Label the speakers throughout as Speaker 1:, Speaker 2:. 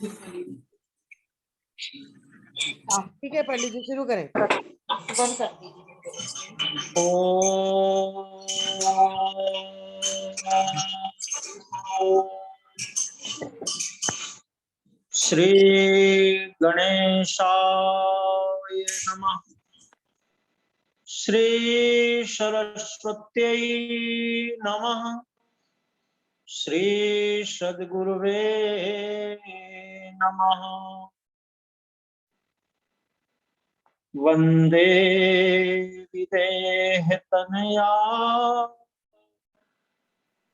Speaker 1: ठीक है पंडित जी, शुरू करें।
Speaker 2: बंद कर दीजिए।
Speaker 3: श्री गणेशाय नमः। श्री सरस्वत्यै नमः। श्री सद्गुरुवे नमः। वंदे विदेहतनया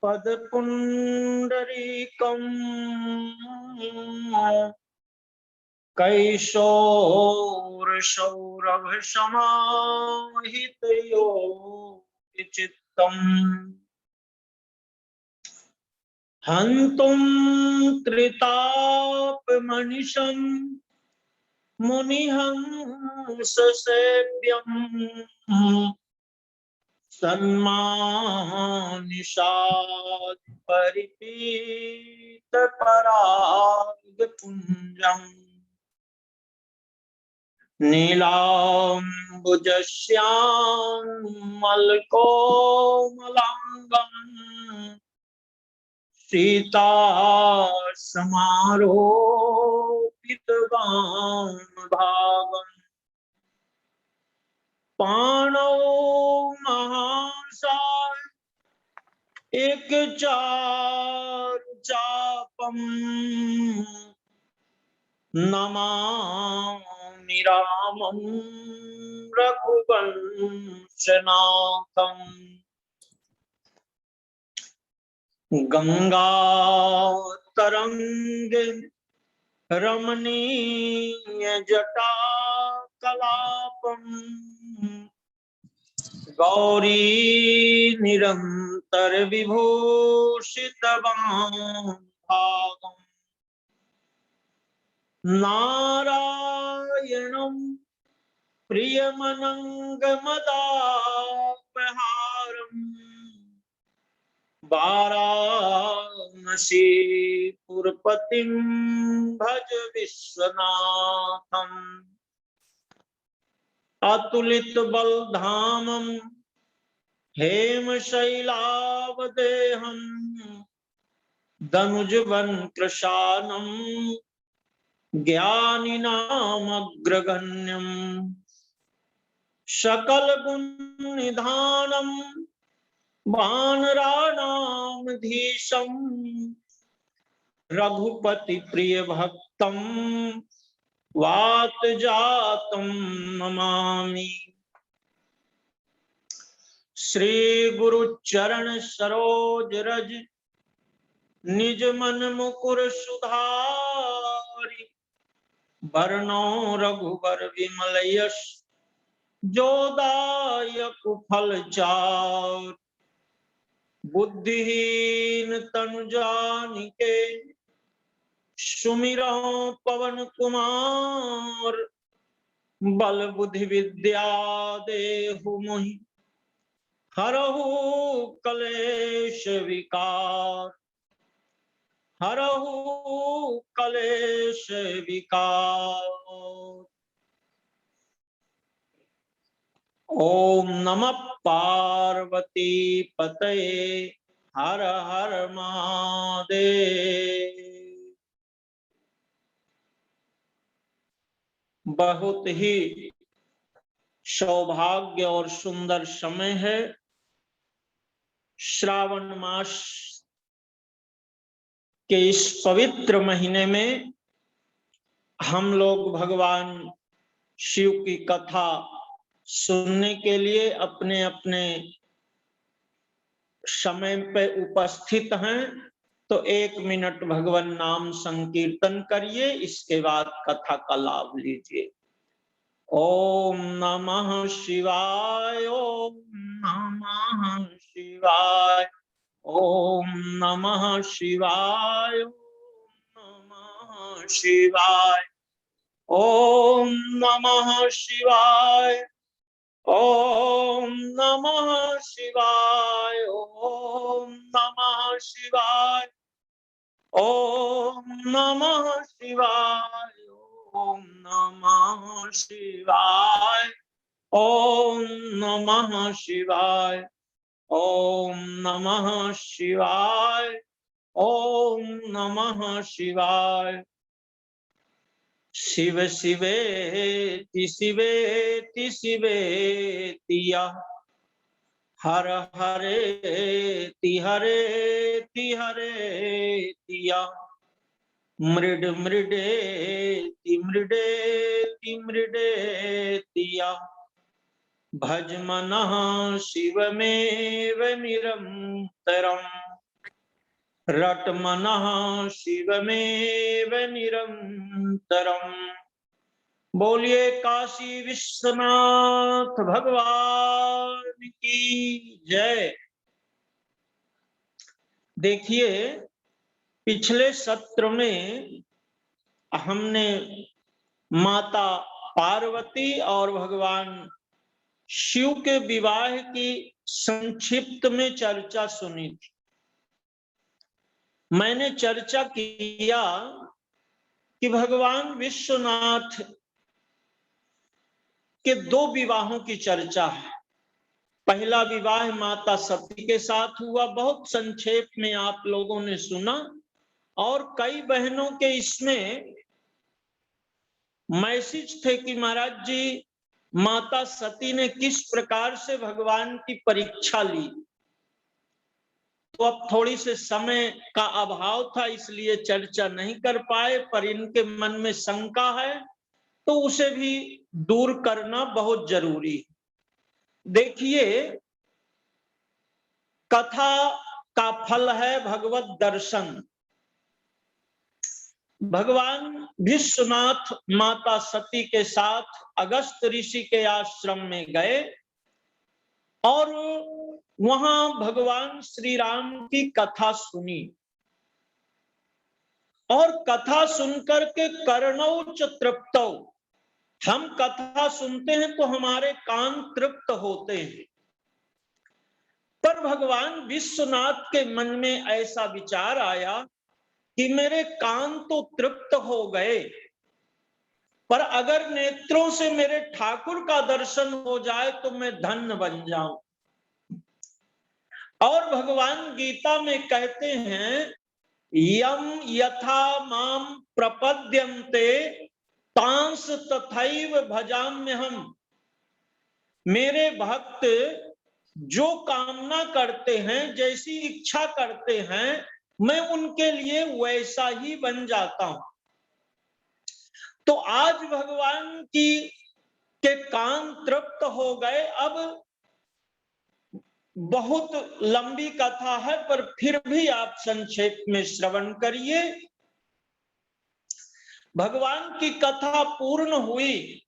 Speaker 3: पदपुंडरीकम् कैशोरसौरभसमाहितयोगिचित्तम् हन्तुं त्रितापमनिशम् मुनिहंससेव्यम् सन्मानिषाद परिपीतपरागपुञ्जम् नीलाम्बुजश्यामलकोमलाङ्गम् सीतासमारोपितवामभागम् पाणौ महासाय एकचारुचापम् नमामि रामं रघुवंशनाथम्। गंगातरंगे रमणीय जटा कलापम् गौरी निरंतर विभूषित भागम् नारायणं प्रियमनंगमदापहारम् वाराणसीपुरपतिं भज विश्वनाथम्। अतुलित बलधामं हेमशैलावदेहं दनुजवन कृशानं ज्ञानिनामग्रगण्यम् सकल गुण निधानम् वानराणामधीशं रघुपति प्रिय भक्तं वात जातं नमामि। श्री गुरु चरण सरोज रज निज मन मुकुर सुधारि बरनौ रघुबर विमल यश जोदायक फल चार। बुद्धिहीन तनु जानिके सुमिरो पवन कुमार बल बुद्धि विद्या देहु मोहि हरहु कलेश विकार। हरहु कलेश विकार। ओम नमः पार्वती पतये हर हर महादेव। बहुत ही सौभाग्य और सुंदर समय है। श्रावण मास के इस पवित्र महीने में हम लोग भगवान शिव की कथा सुनने के लिए अपने अपने समय पे उपस्थित हैं। तो 1 मिनट भगवान नाम संकीर्तन करिए, इसके बाद कथा का लाभ लीजिए। ओम नमः शिवाय। ओम नमः शिवाय। ओम नमः शिवाय। ओम नमः शिवाय। ओम नमः शिवाय। ओम नमः शिवाय। ओम नमः शिवाय। ओम नमः शिवाय, ओम नमः शिवाय, ओम नमः शिवाय, ओम नमः शिवाय, ओम नमः शिवाय। शिव शिवेति शिवेति शिवेति यः, हर हरेति हरेति हरेति यः, मृड मृडेति मृडेति मृडेति यः, भज मनः शिवमेव निरन्तरम्, रट मनः शिवमेव निरन्तरम्। बोलिए काशी विश्वनाथ भगवान की जय। देखिए, पिछले सत्र में हमने माता पार्वती और भगवान शिव के विवाह की संक्षिप्त में चर्चा सुनी थी। मैंने चर्चा किया कि भगवान विश्वनाथ के दो विवाहों की चर्चा है। पहला विवाह माता सती के साथ हुआ, बहुत संक्षेप में आप लोगों ने सुना, और कई बहनों के इसमें मैसेज थे कि महाराज जी, माता सती ने किस प्रकार से भगवान की परीक्षा ली। तो अब थोड़ी से समय का अभाव था, इसलिए चर्चा नहीं कर पाए, पर इनके मन में शंका है तो उसे भी दूर करना बहुत जरूरी है। देखिए, कथा का फल है भगवत दर्शन। भगवान विश्वनाथ माता सती के साथ अगस्त ऋषि के आश्रम में गए और वहां भगवान श्री राम की कथा सुनी, और कथा सुनकर के कर्णौच तृप्तौ। हम कथा सुनते हैं तो हमारे कान तृप्त होते हैं, पर भगवान विश्वनाथ के मन में ऐसा विचार आया कि मेरे कान तो तृप्त हो गए, पर अगर नेत्रों से मेरे ठाकुर का दर्शन हो जाए तो मैं धन्य बन जाऊं। और भगवान गीता में कहते हैं, यम यथा माम प्रपद्यन्ते तांस तथैव भजाम्यहम्। मेरे भक्त जो कामना करते हैं, जैसी इच्छा करते हैं, मैं उनके लिए वैसा ही बन जाता हूं। तो आज भगवान के कान तृप्त हो गए। अब बहुत लंबी कथा है, पर फिर भी आप संक्षेप में श्रवण करिए। भगवान की कथा पूर्ण हुई।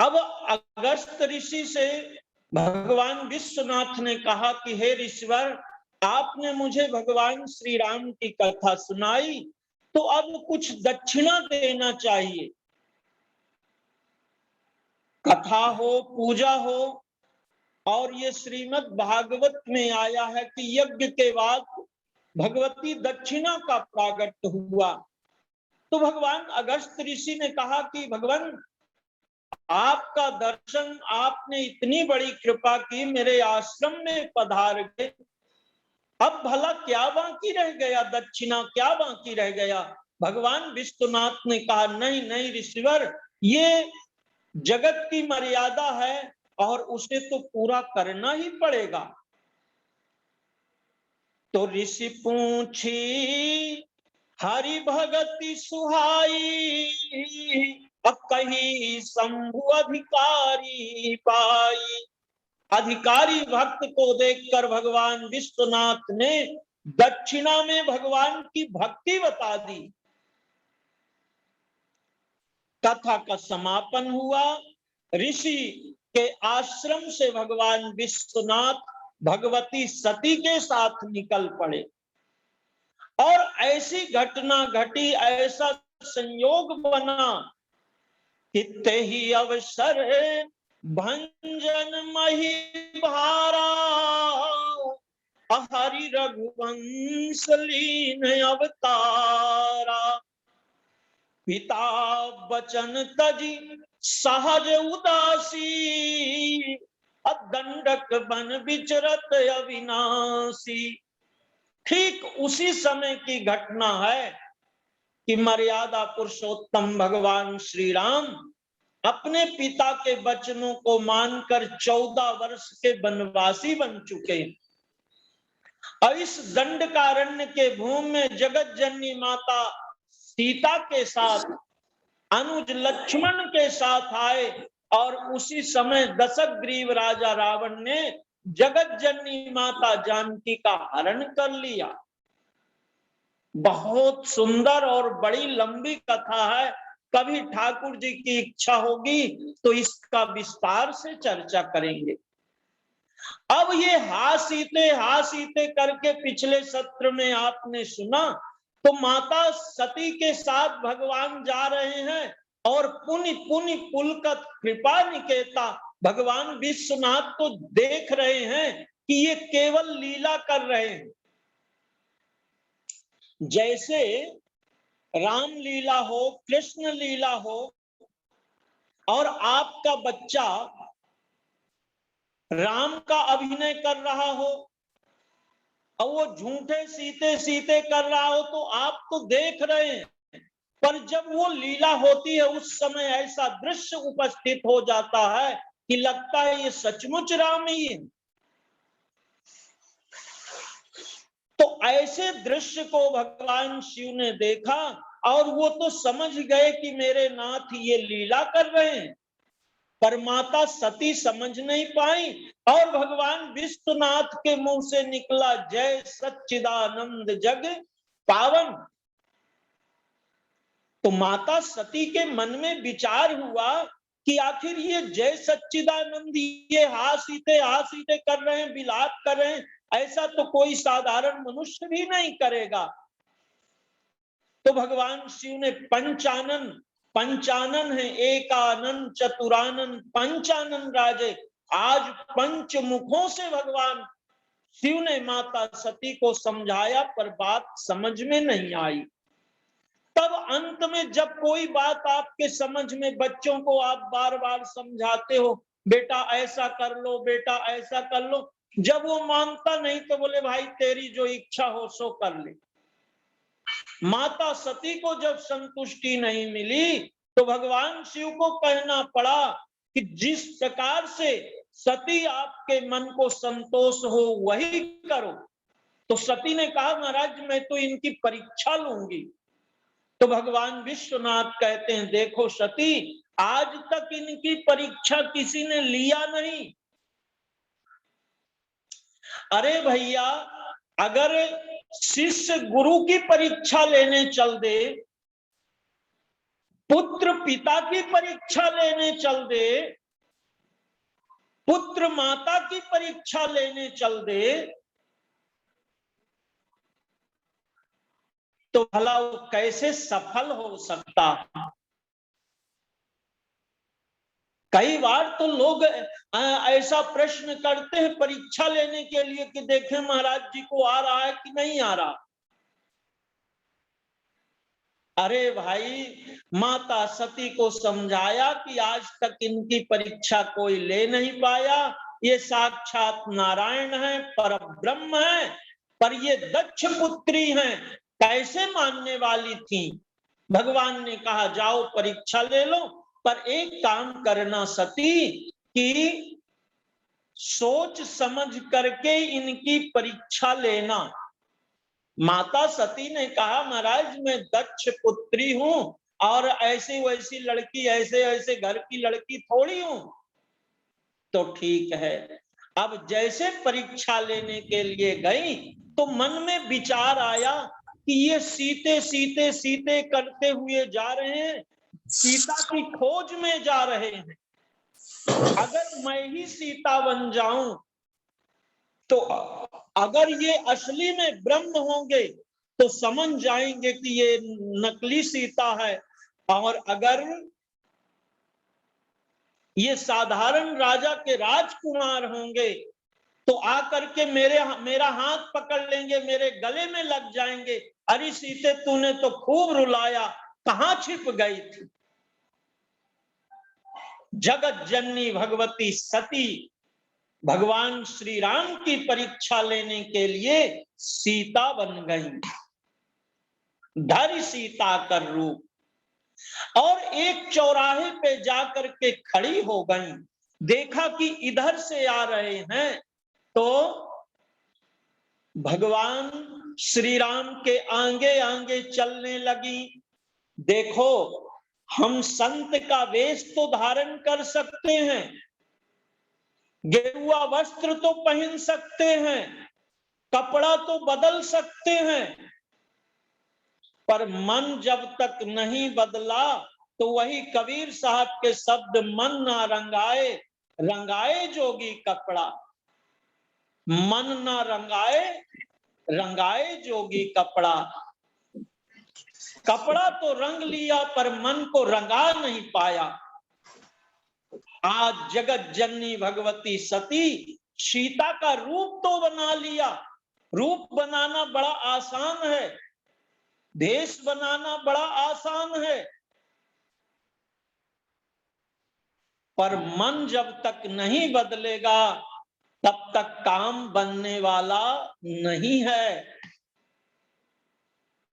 Speaker 3: अब अगस्त ऋषि से भगवान विश्वनाथ ने कहा कि हे ऋषिवर, आपने मुझे भगवान श्री राम की कथा सुनाई, तो अब कुछ दक्षिणा देना चाहिए। कथा हो, पूजा हो, और ये श्रीमद् भागवत में आया है कि यज्ञ के बाद भगवती दक्षिणा का प्रागट्य हुआ। तो भगवान अगस्त ऋषि ने कहा कि भगवान, आपका दर्शन, आपने इतनी बड़ी कृपा की, मेरे आश्रम में पधार गए, अब भला क्या बाकी रह गया, दक्षिणा क्या बाकी रह गया। भगवान विश्वनाथ ने कहा, नहीं नहीं ऋषिवर, ये जगत की मर्यादा है और उसे तो पूरा करना ही पड़ेगा। तो ऋषि पूछी हरि भगति सुहाई, अब कहीं शंभु अधिकारी पाई। अधिकारी भक्त को देखकर भगवान विश्वनाथ ने दक्षिणा में भगवान की भक्ति बता दी। कथा का समापन हुआ। ऋषि के आश्रम से भगवान विश्वनाथ भगवती सती के साथ निकल पड़े, और ऐसी घटना घटी, ऐसा संयोग बना कि ते ही अवसर भंजन मही भारा, हरि रघुवंश लीन अवतारा, पिता बचन तजी सहज उदासी, दंडक बन विचरत अविनाशी। ठीक उसी समय की घटना है कि मर्यादा पुरुषोत्तम भगवान श्री राम अपने पिता के वचनों को मानकर 14 वर्ष के वनवासी बन चुके। और इस दंडकारण्य के भूमि में जगत जननी माता सीता के साथ अनुज लक्ष्मण के साथ आए, और उसी समय दशग्रीव राजा रावण ने जगत जननी माता जानकी का हरण कर लिया। बहुत सुंदर और बड़ी लंबी कथा है, कभी ठाकुर जी की इच्छा होगी तो इसका विस्तार से चर्चा करेंगे। अब ये हा सीते करके पिछले सत्र में आपने सुना, तो माता सती के साथ भगवान जा रहे हैं और पुनि पुनि पुलकत कृपा निकेता भगवान विश्वनाथ तो देख रहे हैं कि ये केवल लीला कर रहे हैं। जैसे राम लीला हो, कृष्ण लीला हो, और आपका बच्चा राम का अभिनय कर रहा हो और वो झूठे सीते सीते कर रहा हो, तो आप तो देख रहे हैं, पर जब वो लीला होती है उस समय ऐसा दृश्य उपस्थित हो जाता है कि लगता है ये सचमुच राम ही है। तो ऐसे दृश्य को भगवान शिव ने देखा और वो तो समझ गए कि मेरे नाथ ये लीला कर रहे हैं, पर माता सती समझ नहीं पाई और भगवान विश्वनाथ के मुंह से निकला जय सच्चिदानंद जग पावन। तो माता सती के मन में विचार हुआ कि आखिर ये जय सच्चिदानंद ये हा सीते कर रहे हैं, विलाप कर रहे हैं, ऐसा तो कोई साधारण मनुष्य भी नहीं करेगा। तो भगवान शिव ने पंचानन, पंचानन है एकानन चतुरानन पंचानन राजे, आज पंच मुखों से भगवान शिव ने माता सती को समझाया, पर बात समझ में नहीं आई। तब अंत में जब कोई बात आपके समझ में, बच्चों को आप बार बार समझाते हो, बेटा ऐसा कर लो, बेटा ऐसा कर लो, जब वो मानता नहीं तो बोले भाई तेरी जो इच्छा हो सो कर ले। माता सती को जब संतुष्टि नहीं मिली तो भगवान शिव को कहना पड़ा कि जिस प्रकार से सती आपके मन को संतोष हो वही करो। तो सती ने कहा महाराज मैं तो इनकी परीक्षा लूंगी। तो भगवान विश्वनाथ कहते हैं देखो सती, आज तक इनकी परीक्षा किसी ने लिया नहीं। अरे भैया, अगर शिष्य गुरु की परीक्षा लेने चल दे, पुत्र पिता की परीक्षा लेने चल दे, पुत्र माता की परीक्षा लेने चल दे, तो भला वो कैसे सफल हो सकता। कई बार तो लोग ऐसा प्रश्न करते हैं परीक्षा लेने के लिए कि देखें महाराज जी को आ रहा है कि नहीं आ रहा। अरे भाई, माता सती को समझाया कि आज तक इनकी परीक्षा कोई ले नहीं पाया, ये साक्षात नारायण है, पर ब्रह्म है, पर ये दक्ष पुत्री हैं, कैसे मानने वाली थी। भगवान ने कहा जाओ परीक्षा ले लो, पर एक काम करना सती कि सोच समझ करके इनकी परीक्षा लेना। माता सती ने कहा महाराज मैं दक्ष पुत्री हूं और ऐसी वैसी लड़की, ऐसे ऐसे घर की लड़की थोड़ी हूं। तो ठीक है। अब जैसे परीक्षा लेने के लिए गई तो मन में विचार आया कि ये सीते सीते सीते करते हुए जा रहे हैं, सीता की खोज में जा रहे हैं। अगर मैं ही सीता बन जाऊं तो अगर ये असली में ब्रह्म होंगे तो समझ जाएंगे कि ये नकली सीता है, और अगर ये साधारण राजा के राजकुमार होंगे तो आकर के मेरा हाथ पकड़ लेंगे, मेरे गले में लग जाएंगे, अरे सीते तूने तो खूब रुलाया, कहां छिप गई थी। जगत जननी भगवती सती भगवान श्री राम की परीक्षा लेने के लिए सीता बन गई, धरि सीता कर रूप, और एक चौराहे पे जाकर के खड़ी हो गई। देखा कि इधर से आ रहे हैं तो भगवान श्री राम के आगे आगे चलने लगी। देखो, हम संत का वेश तो धारण कर सकते हैं, गेरुआ वस्त्र तो पहन सकते हैं, कपड़ा तो बदल सकते हैं, पर मन जब तक नहीं बदला तो वही कबीर साहब के शब्द, मन ना रंगाए रंगाए जोगी कपड़ा, मन ना रंगाए रंगाए जोगी कपड़ा। कपड़ा तो रंग लिया पर मन को रंगा नहीं पाया। आज जगत जननी भगवती सती सीता का रूप तो बना लिया। रूप बनाना बड़ा आसान है, देश बनाना बड़ा आसान है, पर मन जब तक नहीं बदलेगा तब तक काम बनने वाला नहीं है।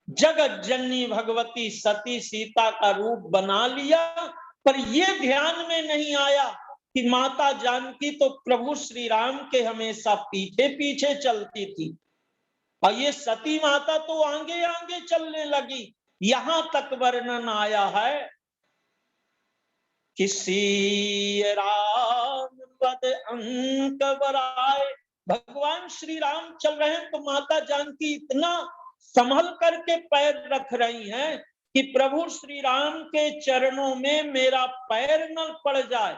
Speaker 3: जगत जननी भगवती सती सीता का रूप बना लिया, पर यह ध्यान में नहीं आया कि माता जानकी तो प्रभु श्री राम के हमेशा पीछे पीछे चलती थी, और ये सती माता तो आगे आगे चलने लगी। यहां तक वर्णन आया है कि सी राम पद अंक बराए, भगवान श्री राम चल रहे हैं तो माता जानकी इतना संभल करके पैर रख रही हैं कि प्रभु श्री राम के चरणों में मेरा पैर न पड़ जाए।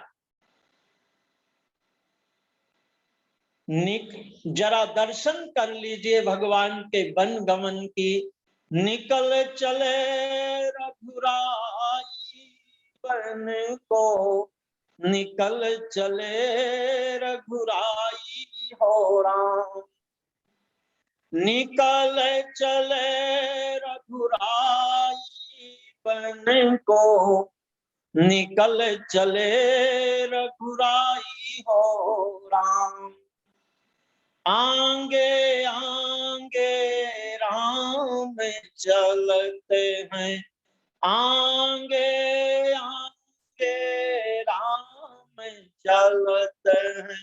Speaker 3: जरा दर्शन कर लीजिए भगवान के वन गमन की। निकल चले रघुराई बन को, निकल चले रघुराई हो राम, निकल चले रघुराई बन को, निकल चले रघुराई हो राम। आगे आगे राम चलते हैं, आगे आगे राम चलते हैं,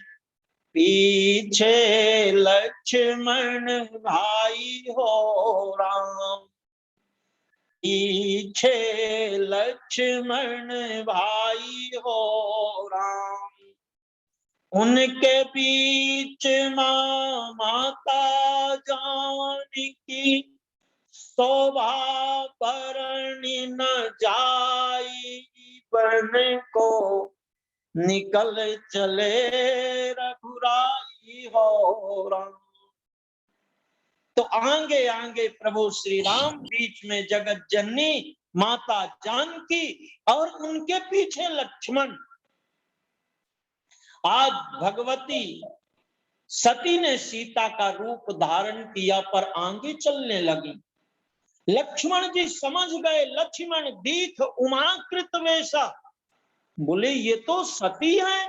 Speaker 3: पीछे लक्ष्मण भाई हो राम, पीछे लक्ष्मण भाई हो राम। उनके बीच माता जानकी शोभा बरनी न जाई बन को, निकल चले रघुराई हो राम। तो आगे आगे प्रभु श्री राम, बीच में जगत जननी माता जानकी और उनके पीछे लक्ष्मण। आज भगवती सती ने सीता का रूप धारण किया पर आगे चलने लगी। लक्ष्मण जी समझ गए, लक्ष्मण दीख उमाकृत वैसा, बोले ये तो सती है,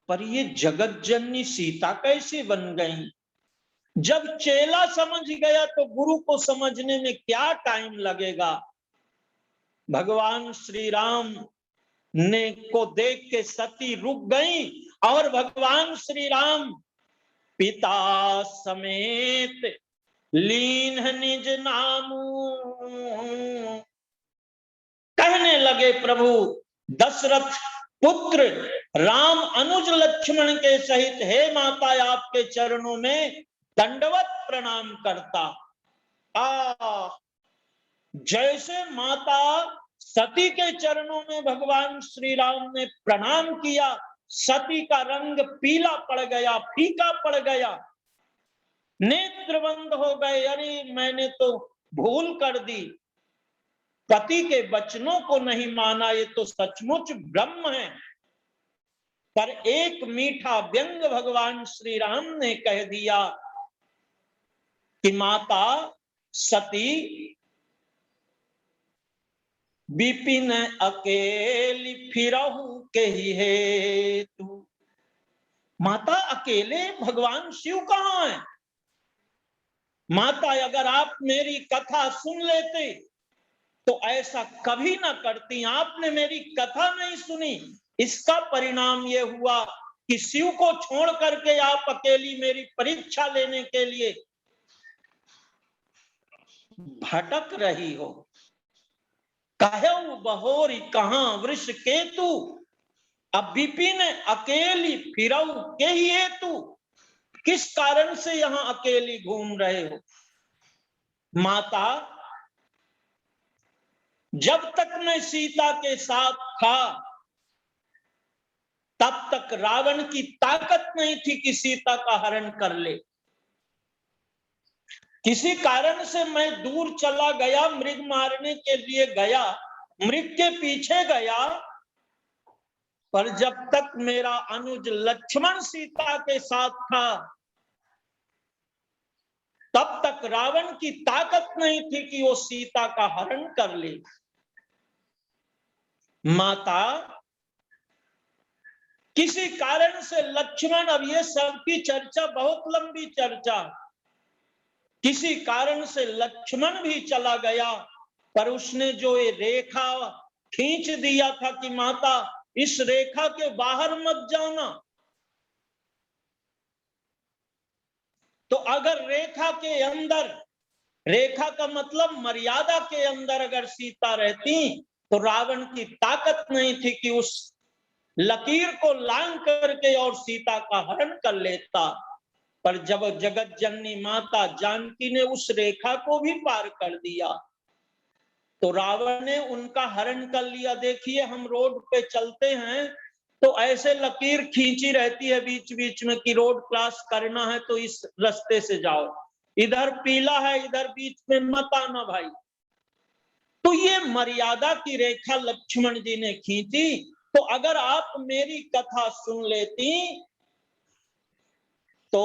Speaker 3: पर ये जगत जननी सीता कैसे बन गई। जब चेला समझ गया तो गुरु को समझने में क्या टाइम लगेगा। भगवान श्री राम ने को देख के सती रुक गई और भगवान श्री राम पिता समेत लीन निज नामू, कहने लगे प्रभु दशरथ पुत्र राम अनुज लक्ष्मण के सहित, हे माता आपके चरणों में दंडवत प्रणाम करता। जैसे माता सती के चरणों में भगवान श्री राम ने प्रणाम किया, सती का रंग पीला पड़ गया, फीका पड़ गया, नेत्र बंद हो गए। अरे मैंने तो भूल कर दी, पति के वचनों को नहीं माना, ये तो सचमुच ब्रह्म है। पर एक मीठा व्यंग भगवान श्री राम ने कह दिया कि माता सती विपिन अकेली फिरहु के ही हेतु। माता अकेले भगवान शिव कहाँ है? माता अगर आप मेरी कथा सुन लेते तो ऐसा कभी ना करती। आपने मेरी कथा नहीं सुनी, इसका परिणाम यह हुआ कि शिव को छोड़ करके आप अकेली मेरी परीक्षा लेने के लिए भटक रही हो। कहऊ बहोरी कहां वृष केतु, अब विपिन अकेली फिरऊ के ही हेतु। किस कारण से यहां अकेली घूम रहे हो? माता, जब तक मैं सीता के साथ था तब तक रावण की ताकत नहीं थी कि सीता का हरण कर ले। किसी कारण से मैं दूर चला गया, मृग मारने के लिए गया, मृग के पीछे गया, पर जब तक मेरा अनुज लक्ष्मण सीता के साथ था तब तक रावण की ताकत नहीं थी कि वो सीता का हरण कर ले। माता, किसी कारण से लक्ष्मण, अब ये सबकी चर्चा बहुत लंबी चर्चा, किसी कारण से लक्ष्मण भी चला गया, पर उसने जो ये रेखा खींच दिया था कि माता इस रेखा के बाहर मत जाना, तो अगर रेखा के अंदर, रेखा का मतलब मर्यादा के अंदर अगर सीता रहती तो रावण की ताकत नहीं थी कि उस लकीर को लांघ करके और सीता का हरण कर लेता। पर जब जगत जननी माता जानकी ने उस रेखा को भी पार कर दिया तो रावण ने उनका हरण कर लिया। देखिए, हम रोड पे चलते हैं तो ऐसे लकीर खींची रहती है बीच बीच में कि रोड क्रॉस करना है तो इस रास्ते से जाओ, इधर पीला है इधर बीच में मत आना भाई। तो ये मर्यादा की रेखा लक्ष्मण जी ने खींची। तो अगर आप मेरी कथा सुन लेती तो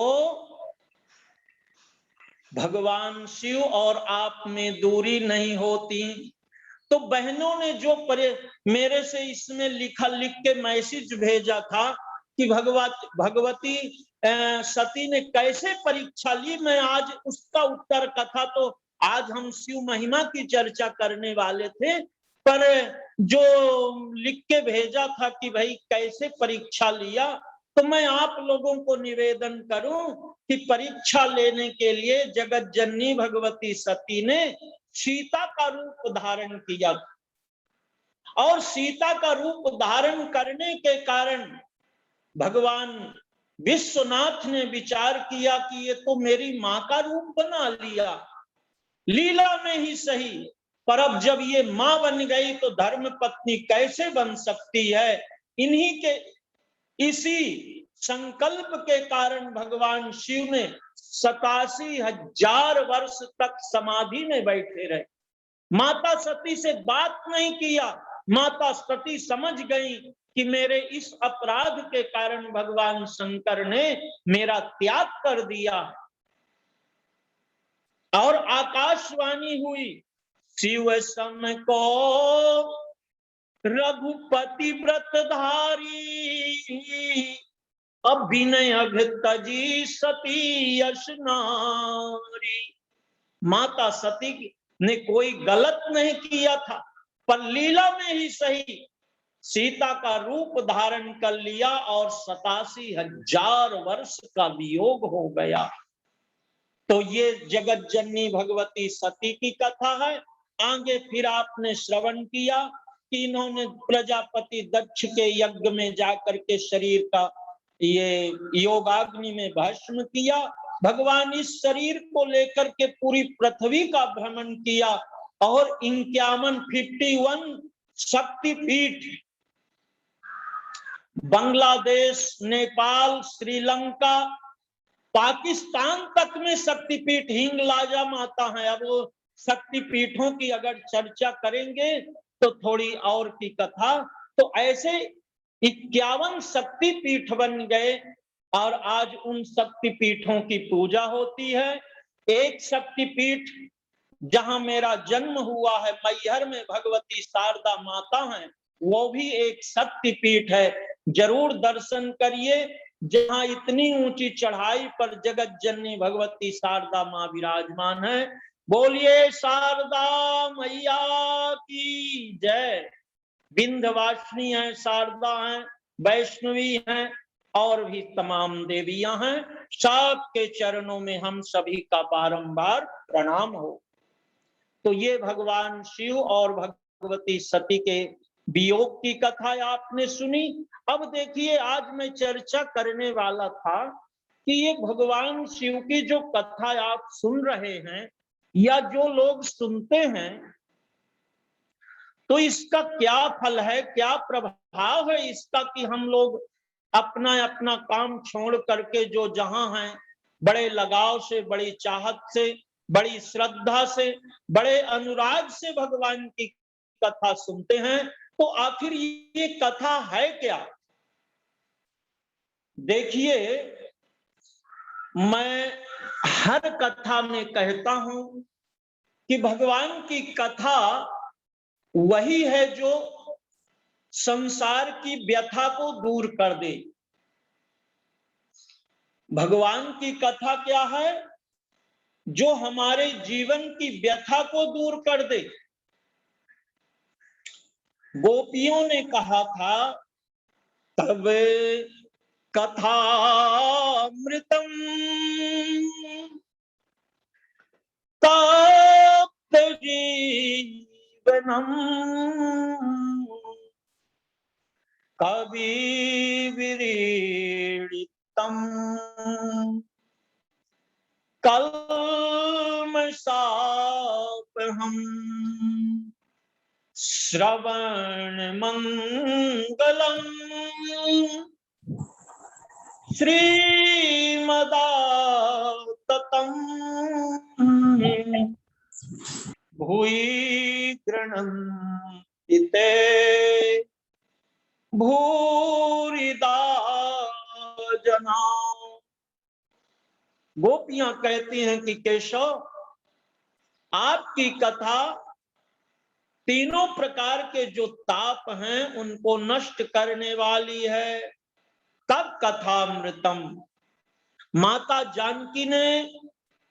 Speaker 3: भगवान शिव और आप में दूरी नहीं होती। तो बहनों ने जो मेरे से इसमें लिख के मैसेज भेजा था कि भगवती सती ने कैसे परीक्षा ली, मैं आज उसका उत्तर कथा, तो आज हम शिव महिमा की चर्चा करने वाले थे, पर जो लिख के भेजा था कि भाई कैसे परीक्षा लिया, तो मैं आप लोगों को निवेदन करूं कि परीक्षा लेने के लिए जगत जननी भगवती सती ने सीता का रूप धारण किया और सीता का रूप धारण करने के कारण भगवान विश्वनाथ ने विचार किया कि ये तो मेरी मां का रूप बना लिया, लीला में ही सही, पर अब जब ये मां बन गई तो धर्म पत्नी कैसे बन सकती है। इन्हीं के इसी संकल्प के कारण भगवान शिव ने 87,000 वर्ष तक समाधि में बैठे रहे, माता सती से बात नहीं किया। माता सती समझ गई कि मेरे इस अपराध के कारण भगवान शंकर ने मेरा त्याग कर दिया, और आकाशवाणी हुई, शिव सम को रघुपति व्रतधारी, अभिनय तजी सती यश नारी। माता सती ने कोई गलत नहीं किया था, पर लीला में ही सही सीता का रूप धारण कर लिया और 87,000 वर्ष का वियोग हो गया। तो ये जगत जननी भगवती सती की कथा है। आगे फिर आपने श्रवण किया कि इन्होंने प्रजापति दक्ष के यज्ञ में जाकर के शरीर का ये योगाग्नि में भस्म किया। भगवान इस शरीर को लेकर के पूरी पृथ्वी का भ्रमण किया और 51 शक्तिपीठ, बांग्लादेश, नेपाल, श्रीलंका, पाकिस्तान तक में शक्तिपीठ, हिंगलाजा माता है। अब वो शक्तिपीठों की अगर चर्चा करेंगे तो थोड़ी और की कथा, तो ऐसे 51 शक्तिपीठ बन गए और आज उन शक्तिपीठों की पूजा होती है। एक शक्तिपीठ जहां मेरा जन्म हुआ है, मैहर में भगवती शारदा माता हैं, वो भी एक शक्तिपीठ है। जरूर दर्शन करिए, जहां इतनी ऊंची चढ़ाई पर जगत जननी भगवती शारदा मां विराजमान है। बोलिए शारदा मैया की जय। विंध्यवासिनी है, शारदा है, वैष्णवी हैं और भी तमाम देवियां हैं। सबके चरणों में हम सभी का बारंबार प्रणाम हो। तो ये भगवान शिव और भगवती सती के वियोग की कथा आपने सुनी। अब देखिए, आज मैं चर्चा करने वाला था कि ये भगवान शिव की जो कथा आप सुन रहे हैं या जो लोग सुनते हैं, तो इसका क्या फल है, क्या प्रभाव है इसका कि हम लोग अपना अपना काम छोड़ करके जो जहां हैं, बड़े लगाव से, बड़ी चाहत से, बड़ी श्रद्धा से, बड़े अनुराग से भगवान की कथा सुनते हैं। तो आखिर ये कथा है क्या? देखिए, मैं हर कथा में कहता हूं कि भगवान की कथा वही है जो संसार की व्यथा को दूर कर दे। भगवान की कथा क्या है? जो हमारे जीवन की व्यथा को दूर कर दे। गोपियों ने कहा था, तब कथामृतम तप्त जीवनम कवि विरीडितम कल्मषापहम श्रवण मंगलम श्रीमदाततम भूयि गृह्णन्ति ते भूरिदा जना। गोपियां कहती हैं कि केशव, आपकी कथा तीनों प्रकार के जो ताप हैं उनको नष्ट करने वाली है। तब कथामृतम, माता जानकी ने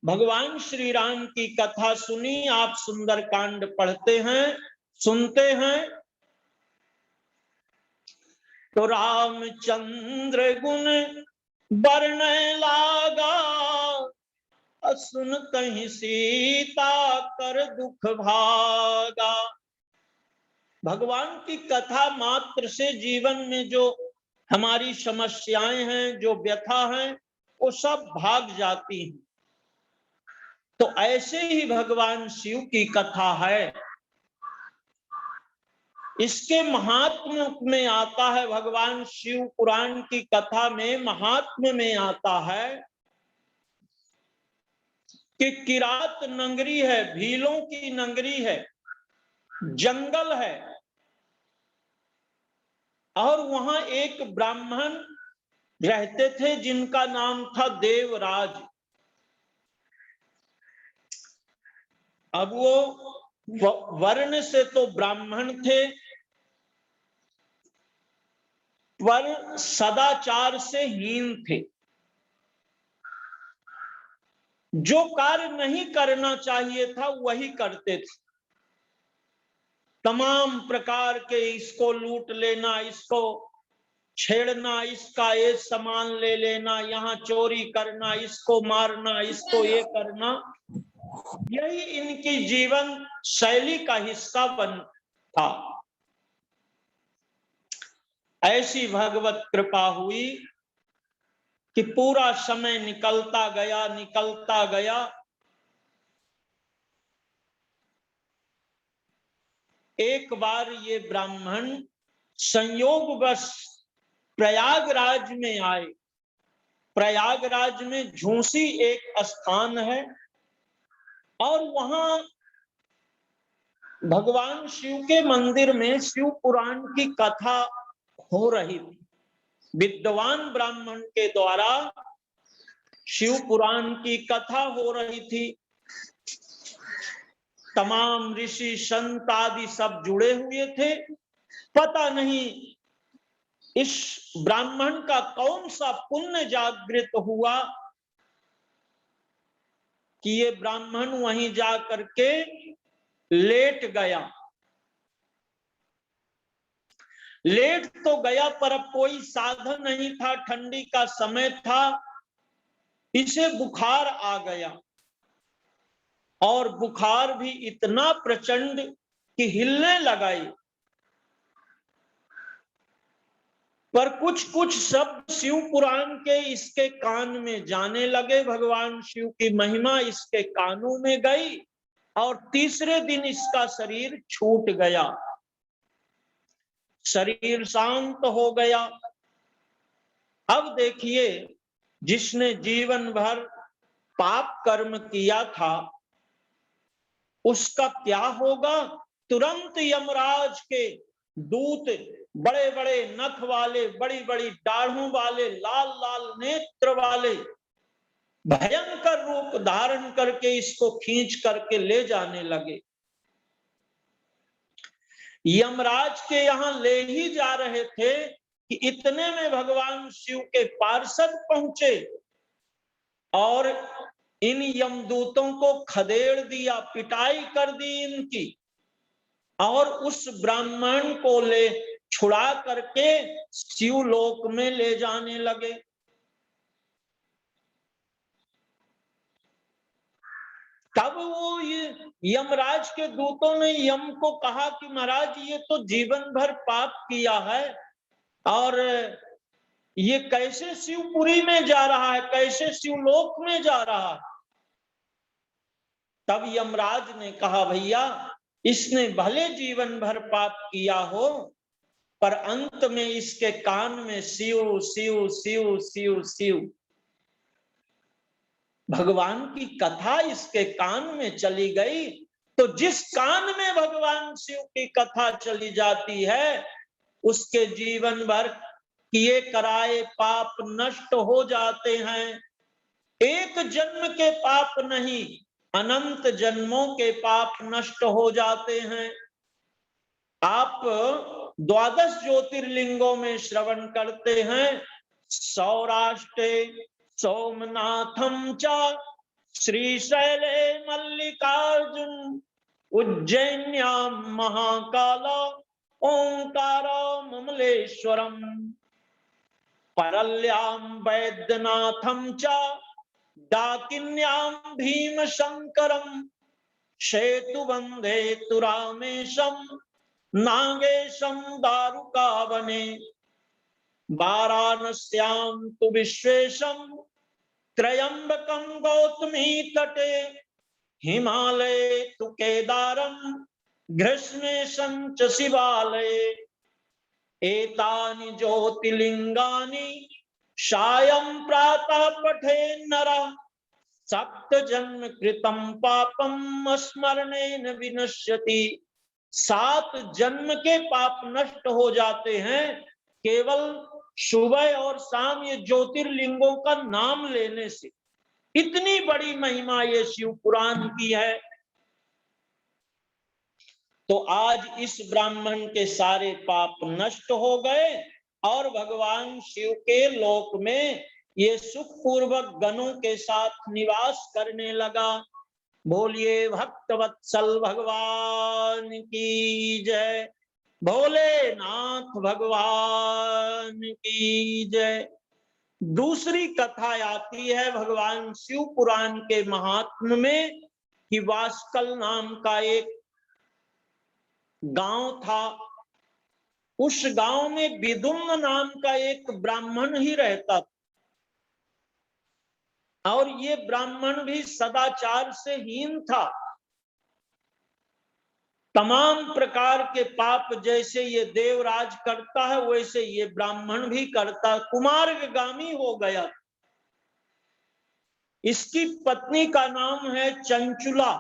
Speaker 3: भगवान श्री राम की कथा सुनी। आप सुंदर कांड पढ़ते हैं, सुनते हैं, तो रामचंद्र गुण बरने लागा, सुन कहीं सीता कर दुख भागा। भगवान की कथा मात्र से जीवन में जो हमारी समस्याएं हैं, जो व्यथा हैं, वो सब भाग जाती हैं। तो ऐसे ही भगवान शिव की कथा है। इसके महात्म्य में आता है, भगवान शिव पुराण की कथा में महात्म्य में आता है कि किरात नगरी है, भीलों की नगरी है, जंगल है, और वहां एक ब्राह्मण रहते थे जिनका नाम था देवराज। अब वो वर्ण से तो ब्राह्मण थे, पर सदाचार से हीन थे। जो कार्य नहीं करना चाहिए था वही करते थे। तमाम प्रकार के, इसको लूट लेना, इसको छेड़ना, इसका ये सामान ले लेना, यहाँ चोरी करना, इसको मारना, इसको ये करना, यही इनकी जीवन शैली का हिस्सा बन था। ऐसी भगवत कृपा हुई कि पूरा समय निकलता गया, निकलता गया। एक बार ये ब्राह्मण संयोगवश प्रयागराज में आए। प्रयागराज में झूसी एक स्थान है और वहां भगवान शिव के मंदिर में शिव पुराण की कथा हो रही थी। विद्वान ब्राह्मण के द्वारा शिव पुराण की कथा हो रही थी। तमाम ऋषि संत आदि सब जुड़े हुए थे। पता नहीं इस ब्राह्मण का कौन सा पुण्य जागृत हुआ कि ये ब्राह्मण वहीं जा करके लेट गया। लेट तो गया पर अब कोई साधन नहीं था, ठंडी का समय था, इसे बुखार आ गया और बुखार भी इतना प्रचंड कि हिलने लगाई। पर कुछ कुछ शब्द शिव पुराण के इसके कान में जाने लगे, भगवान शिव की महिमा इसके कानों में गई और तीसरे दिन इसका शरीर छूट गया, शरीर शांत हो गया। अब देखिए, जिसने जीवन भर पाप कर्म किया था उसका क्या होगा। तुरंत यमराज के दूत, बड़े बड़े नख वाले, बड़ी बड़ी दाढ़ों वाले, लाल लाल नेत्र वाले, भयंकर रूप धारण करके इसको खींच करके ले जाने लगे। यमराज के यहां ले ही जा रहे थे कि इतने में भगवान शिव के पार्षद पहुंचे और इन यमदूतों को खदेड़ दिया, पिटाई कर दी इनकी, और उस ब्राह्मण को ले छुड़ा करके शिवलोक में ले जाने लगे। तब वो ये यमराज के दूतों ने यम को कहा कि महाराज ये तो जीवन भर पाप किया है और ये कैसे शिवपुरी में जा रहा है, कैसे शिवलोक में जा रहा है। तब यमराज ने कहा भैया इसने भले जीवन भर पाप किया हो पर अंत में इसके कान में शिव शिव शिव शिव शिव भगवान की कथा इसके कान में चली गई। तो जिस कान में भगवान शिव की कथा चली जाती है उसके जीवन भर किए कराए पाप नष्ट हो जाते हैं। एक जन्म के पाप नहीं, अनंत जन्मों के पाप नष्ट हो जाते हैं। आप 12 ज्योतिर्लिंगों में श्रवण करते हैं, सौराष्ट्रे सोमनाथम च श्रीशैले मल्लिकार्जुन उज्जैन्यां महाकाल ओंकारममलेश्वरम परल्यां वैद्यनाथम च डाकिन्यां भीमशंकरम सेतुबंधे तु रामेशम नागेशम दारुकावने वाराणस्यां तु विश्वेशम त्रयंबकं गौतमी तटे हिमालये तु केदारम ग्रीष्मेशं च शिवालये एतानि ज्योतिर्लिंगानि सायं प्रातः पठे नरः सप्त जन्म कृतं पापम स्मरणेन विनश्यति। 7 जन्म के पाप नष्ट हो जाते हैं केवल सुबह और शाम ये ज्योतिर्लिंगों का नाम लेने से। इतनी बड़ी महिमा ये शिव पुराण की है। तो आज इस ब्राह्मण के सारे पाप नष्ट हो गए और भगवान शिव के लोक में ये सुख पूर्वक गणों के साथ निवास करने लगा। बोलिए भक्तवत्सल भगवान की जय, भोलेनाथ भगवान की जय। दूसरी कथा आती है भगवान शिव पुराण के महात्म्य में कि वास्कल नाम का एक गांव था। उस गांव में विदुम्न नाम का एक ब्राह्मण ही रहता था और ये ब्राह्मण भी सदाचार से हीन था। तमाम प्रकार के पाप जैसे ये देवराज करता है वैसे ये ब्राह्मण भी करता, कुमार्गामी हो गया। इसकी पत्नी का नाम है चंचुला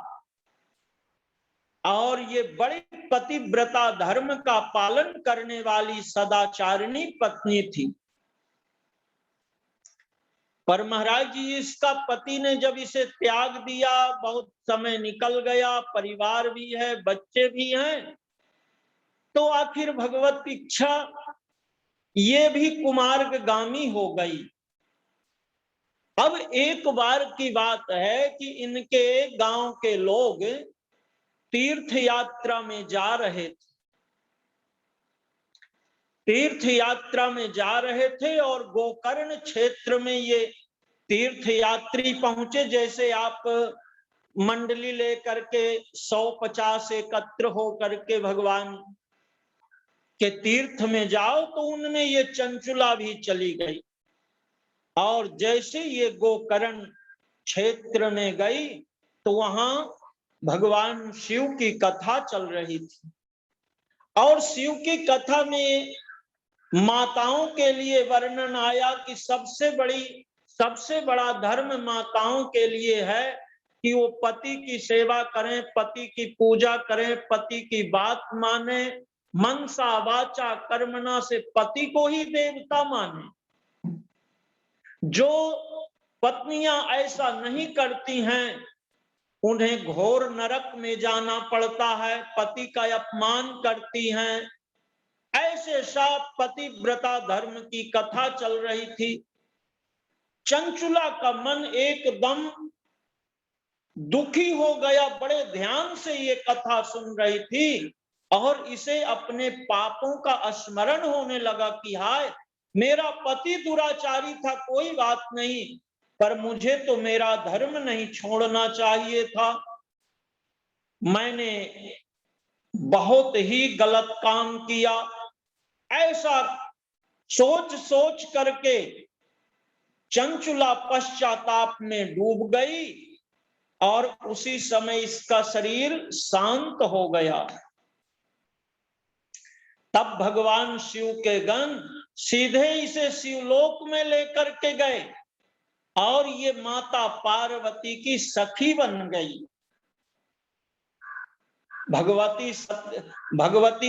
Speaker 3: और ये बड़ी पतिव्रता धर्म का पालन करने वाली सदाचारिणी पत्नी थी। पर महाराज जी, इसका पति ने जब इसे त्याग दिया, बहुत समय निकल गया, परिवार भी है, बच्चे भी हैं, तो आखिर भगवत इच्छा ये भी कुमार्गामी हो गई। अब एक बार की बात है कि इनके गांव के लोग तीर्थ यात्रा में जा रहे थे। तीर्थ यात्रा में जा रहे थे और गोकर्ण क्षेत्र में ये तीर्थ यात्री पहुंचे। जैसे आप मंडली लेकर के 150 एकत्र हो करके भगवान के तीर्थ में जाओ, तो उनमें ये चंचुला भी चली गई। और जैसे ये गोकर्ण क्षेत्र में गई तो वहां भगवान शिव की कथा चल रही थी। और शिव की कथा में माताओं के लिए वर्णन आया कि सबसे बड़ा धर्म माताओं के लिए है कि वो पति की सेवा करें, पति की पूजा करें, पति की बात माने, मनसा वाचा कर्मणा से पति को ही देवता माने। जो पत्नियां ऐसा नहीं करती हैं उन्हें घोर नरक में जाना पड़ता है, पति का अपमान करती हैं। ऐसे सब पतिव्रता धर्म की कथा चल रही थी। चंचुला का मन एकदम दुखी हो गया, बड़े ध्यान से ये कथा सुन रही थी और इसे अपने पापों का स्मरण होने लगा कि हाय, मेरा पति दुराचारी था, कोई बात नहीं, पर मुझे तो मेरा धर्म नहीं छोड़ना चाहिए था। मैंने बहुत ही गलत काम किया। ऐसा सोच सोच करके चंचुला पश्चाताप में डूब गई और उसी समय इसका शरीर शांत हो गया। तब भगवान शिव के गण सीधे इसे शिवलोक में लेकर के गए और ये माता पार्वती की सखी बन गई। भगवती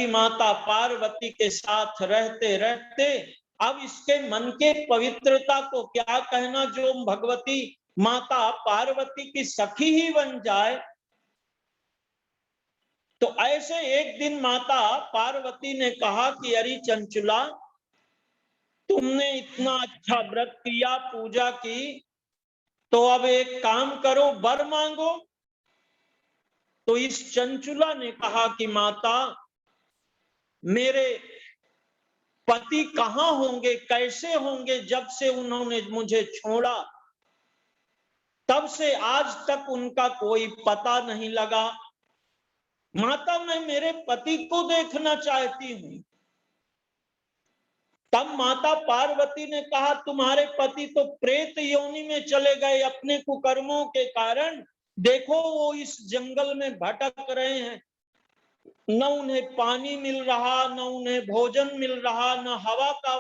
Speaker 3: माता पार्वती के साथ रहते रहते अब इसके मन के पवित्रता को क्या कहना, जो भगवती माता पार्वती की सखी ही बन जाए। तो ऐसे एक दिन माता पार्वती ने कहा कि अरे चंचुला, तुमने इतना अच्छा व्रत किया, पूजा की, तो अब एक काम करो, वर मांगो। तो इस चंचुला ने कहा कि माता, मेरे पति कहाँ होंगे, कैसे होंगे? जब से उन्होंने मुझे छोड़ा तब से आज तक उनका कोई पता नहीं लगा। माता, मैं मेरे पति को देखना चाहती हूं। तब माता पार्वती ने कहा, तुम्हारे पति तो प्रेत योनि में चले गए अपने कुकर्मों के कारण। देखो वो इस जंगल में भटक रहे हैं, न उन्हें पानी मिल रहा, न उन्हें भोजन मिल रहा, न हवा का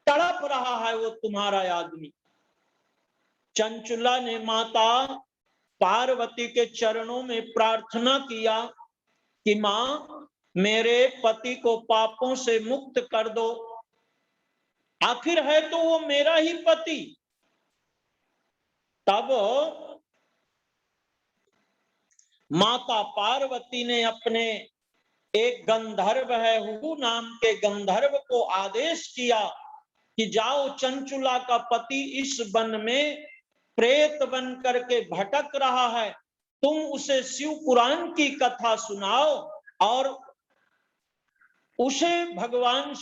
Speaker 3: तड़प रहा है वो तुम्हारा आदमी। चंचुला ने माता पार्वती के चरणों में प्रार्थना किया कि मां, मेरे पति को पापों से मुक्त कर दो, आखिर है तो वो मेरा ही पति। तब माता पार्वती ने अपने एक गंधर्व है, हु नाम के गंधर्व को आदेश किया कि जाओ, चंचुला का पति इस वन में प्रेत बन करके भटक रहा है, तुम उसे शिव पुराण की कथा सुनाओ और उसे भगवान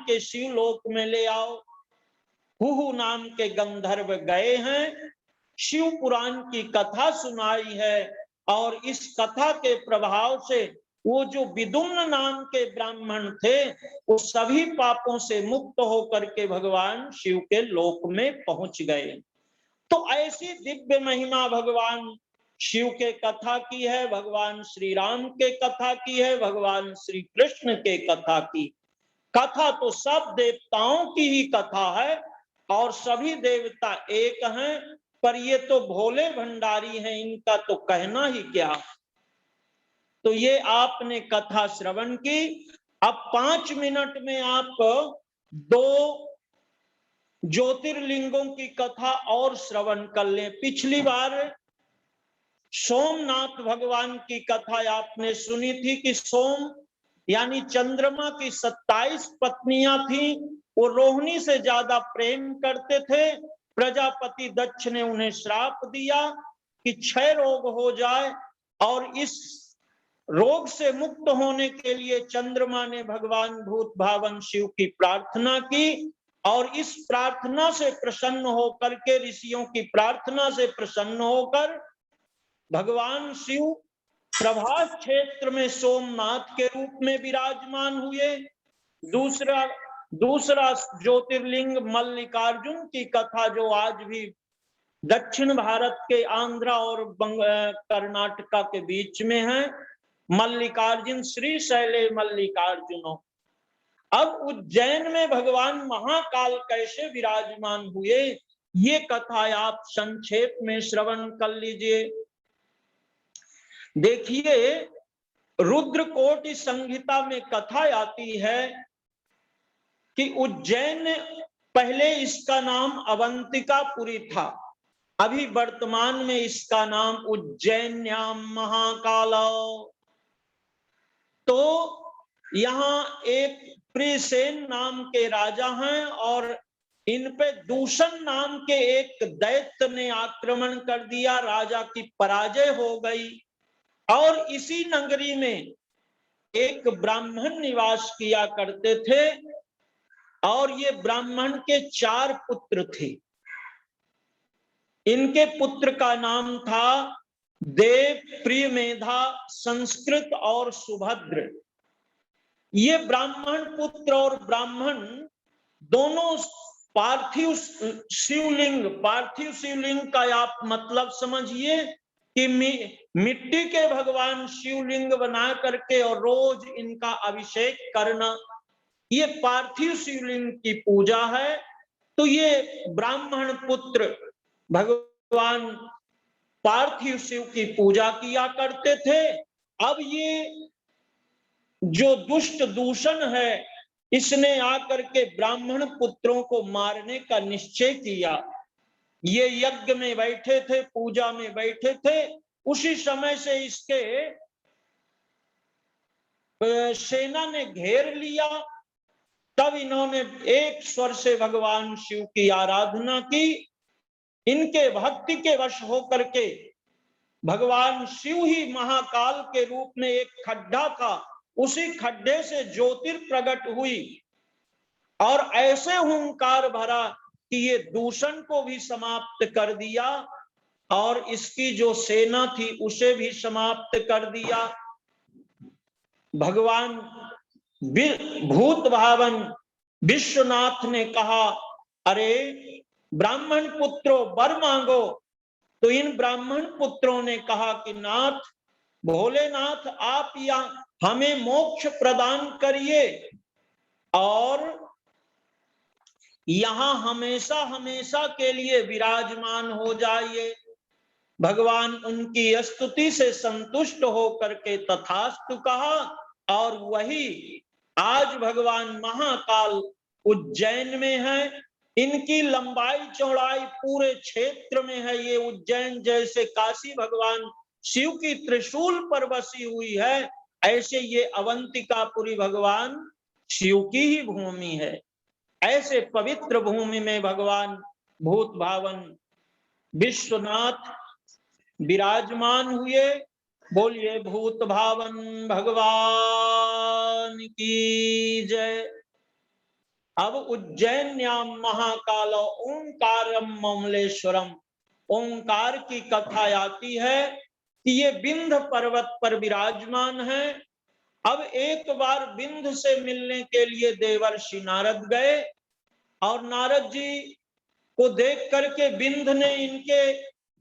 Speaker 3: के शिवलोक में ले आओ। हुहु नाम के गंधर्व गए हैं, शिव पुराण की कथा सुनाई है और इस कथा के प्रभाव से वो जो विदुम्न नाम के ब्राह्मण थे वो सभी पापों से मुक्त होकर के भगवान शिव के लोक में पहुंच गए। तो ऐसी दिव्य महिमा भगवान शिव के कथा की है, भगवान श्री राम के कथा की है, भगवान श्री कृष्ण के कथा की। कथा तो सब देवताओं की ही कथा है और सभी देवता एक हैं, पर ये तो भोले भंडारी हैं, इनका तो कहना ही क्या। तो ये आपने कथा श्रवण की। अब 5 मिनट में आप 2 ज्योतिर्लिंगों की कथा और श्रवण कर लें। पिछली बार सोमनाथ भगवान की कथा आपने सुनी थी कि सोम यानी चंद्रमा की 27 पत्नियां थी। वो रोहिणी से ज्यादा प्रेम करते थे। प्रजापति दक्ष ने उन्हें श्राप दिया कि क्षय रोग हो जाए, और इस रोग से मुक्त होने के लिए चंद्रमा ने भगवान भूत भावन शिव की प्रार्थना की, और इस प्रार्थना से प्रसन्न होकर के, ऋषियों की प्रार्थना से प्रसन्न होकर भगवान शिव प्रभास क्षेत्र में सोमनाथ के रूप में विराजमान हुए। दूसरा ज्योतिर्लिंग मल्लिकार्जुन की कथा, जो आज भी दक्षिण भारत के आंध्र और कर्नाटका के बीच में है, मल्लिकार्जुन श्री शैले मल्लिकार्जुनो। अब उज्जैन में भगवान महाकाल कैसे विराजमान हुए, ये कथा आप संक्षेप में श्रवण कर लीजिए। देखिए, रुद्रकोटि संहिता में कथा आती है कि उज्जैन, पहले इसका नाम अवंतिकापुरी था, अभी वर्तमान में इसका नाम उज्जैन्याम महाकाल। तो यहाँ एक प्रिसेन नाम के राजा हैं, और इन पे दूषण नाम के एक दैत्य ने आक्रमण कर दिया, राजा की पराजय हो गई। और इसी नगरी में एक ब्राह्मण निवास किया करते थे, और ये ब्राह्मण के 4 पुत्र थे। इनके पुत्र का नाम था देव, प्रियमेधा, संस्कृत और सुभद्र। ये ब्राह्मण पुत्र और ब्राह्मण दोनों पार्थिव शिवलिंग का आप मतलब समझिए कि मिट्टी के भगवान शिवलिंग बना करके और रोज इनका अभिषेक करना, ये पार्थिव शिवलिंग की पूजा है। तो ये ब्राह्मण पुत्र भगवान पार्थिव शिव की पूजा किया करते थे। अब ये जो दुष्ट दूषण है, इसने आकर के ब्राह्मण पुत्रों को मारने का निश्चय किया। ये यज्ञ में बैठे थे, पूजा में बैठे थे, उसी समय से इसके सेना ने घेर लिया। तब इन्होंने एक स्वर से भगवान शिव की आराधना की। इनके भक्ति के वश होकर के भगवान शिव ही महाकाल के रूप में एक खड्डा था, उसी खड्डे से ज्योतिर्प्रगट हुई, और ऐसे हुंकार भरा कि ये दूषण को भी समाप्त कर दिया, और इसकी जो सेना थी उसे भी समाप्त कर दिया। भगवान भूत भावन विश्वनाथ ने कहा, अरे ब्राह्मण पुत्रों, वर मांगो। तो इन ब्राह्मण पुत्रों ने कहा कि नाथ, भोलेनाथ, आप या हमें मोक्ष प्रदान करिए, और यहां हमेशा हमेशा के लिए विराजमान हो जाइए। भगवान उनकी स्तुति से संतुष्ट होकर के तथास्तु कहा, और वही आज भगवान महाकाल उज्जैन में है। इनकी लंबाई चौड़ाई पूरे क्षेत्र में है। ये उज्जैन जैसे काशी भगवान शिव की त्रिशूल पर बसी हुई है, ऐसे ये अवंतिकापुरी भगवान शिव की ही भूमि है। ऐसे पवित्र भूमि में भगवान भूत भावन विश्वनाथ विराजमान हुए। बोलिए भूत भावन भगवान की जय। अब उज्जैन्याम महाकाल ओंकारम ममलेश्वरम, ओंकार की कथा आती है कि ये विंध्य पर्वत पर विराजमान है। अब एक बार विंध्य से मिलने के लिए देवर्षि नारद गए, और नारद जी को देख करके विंध्य ने इनके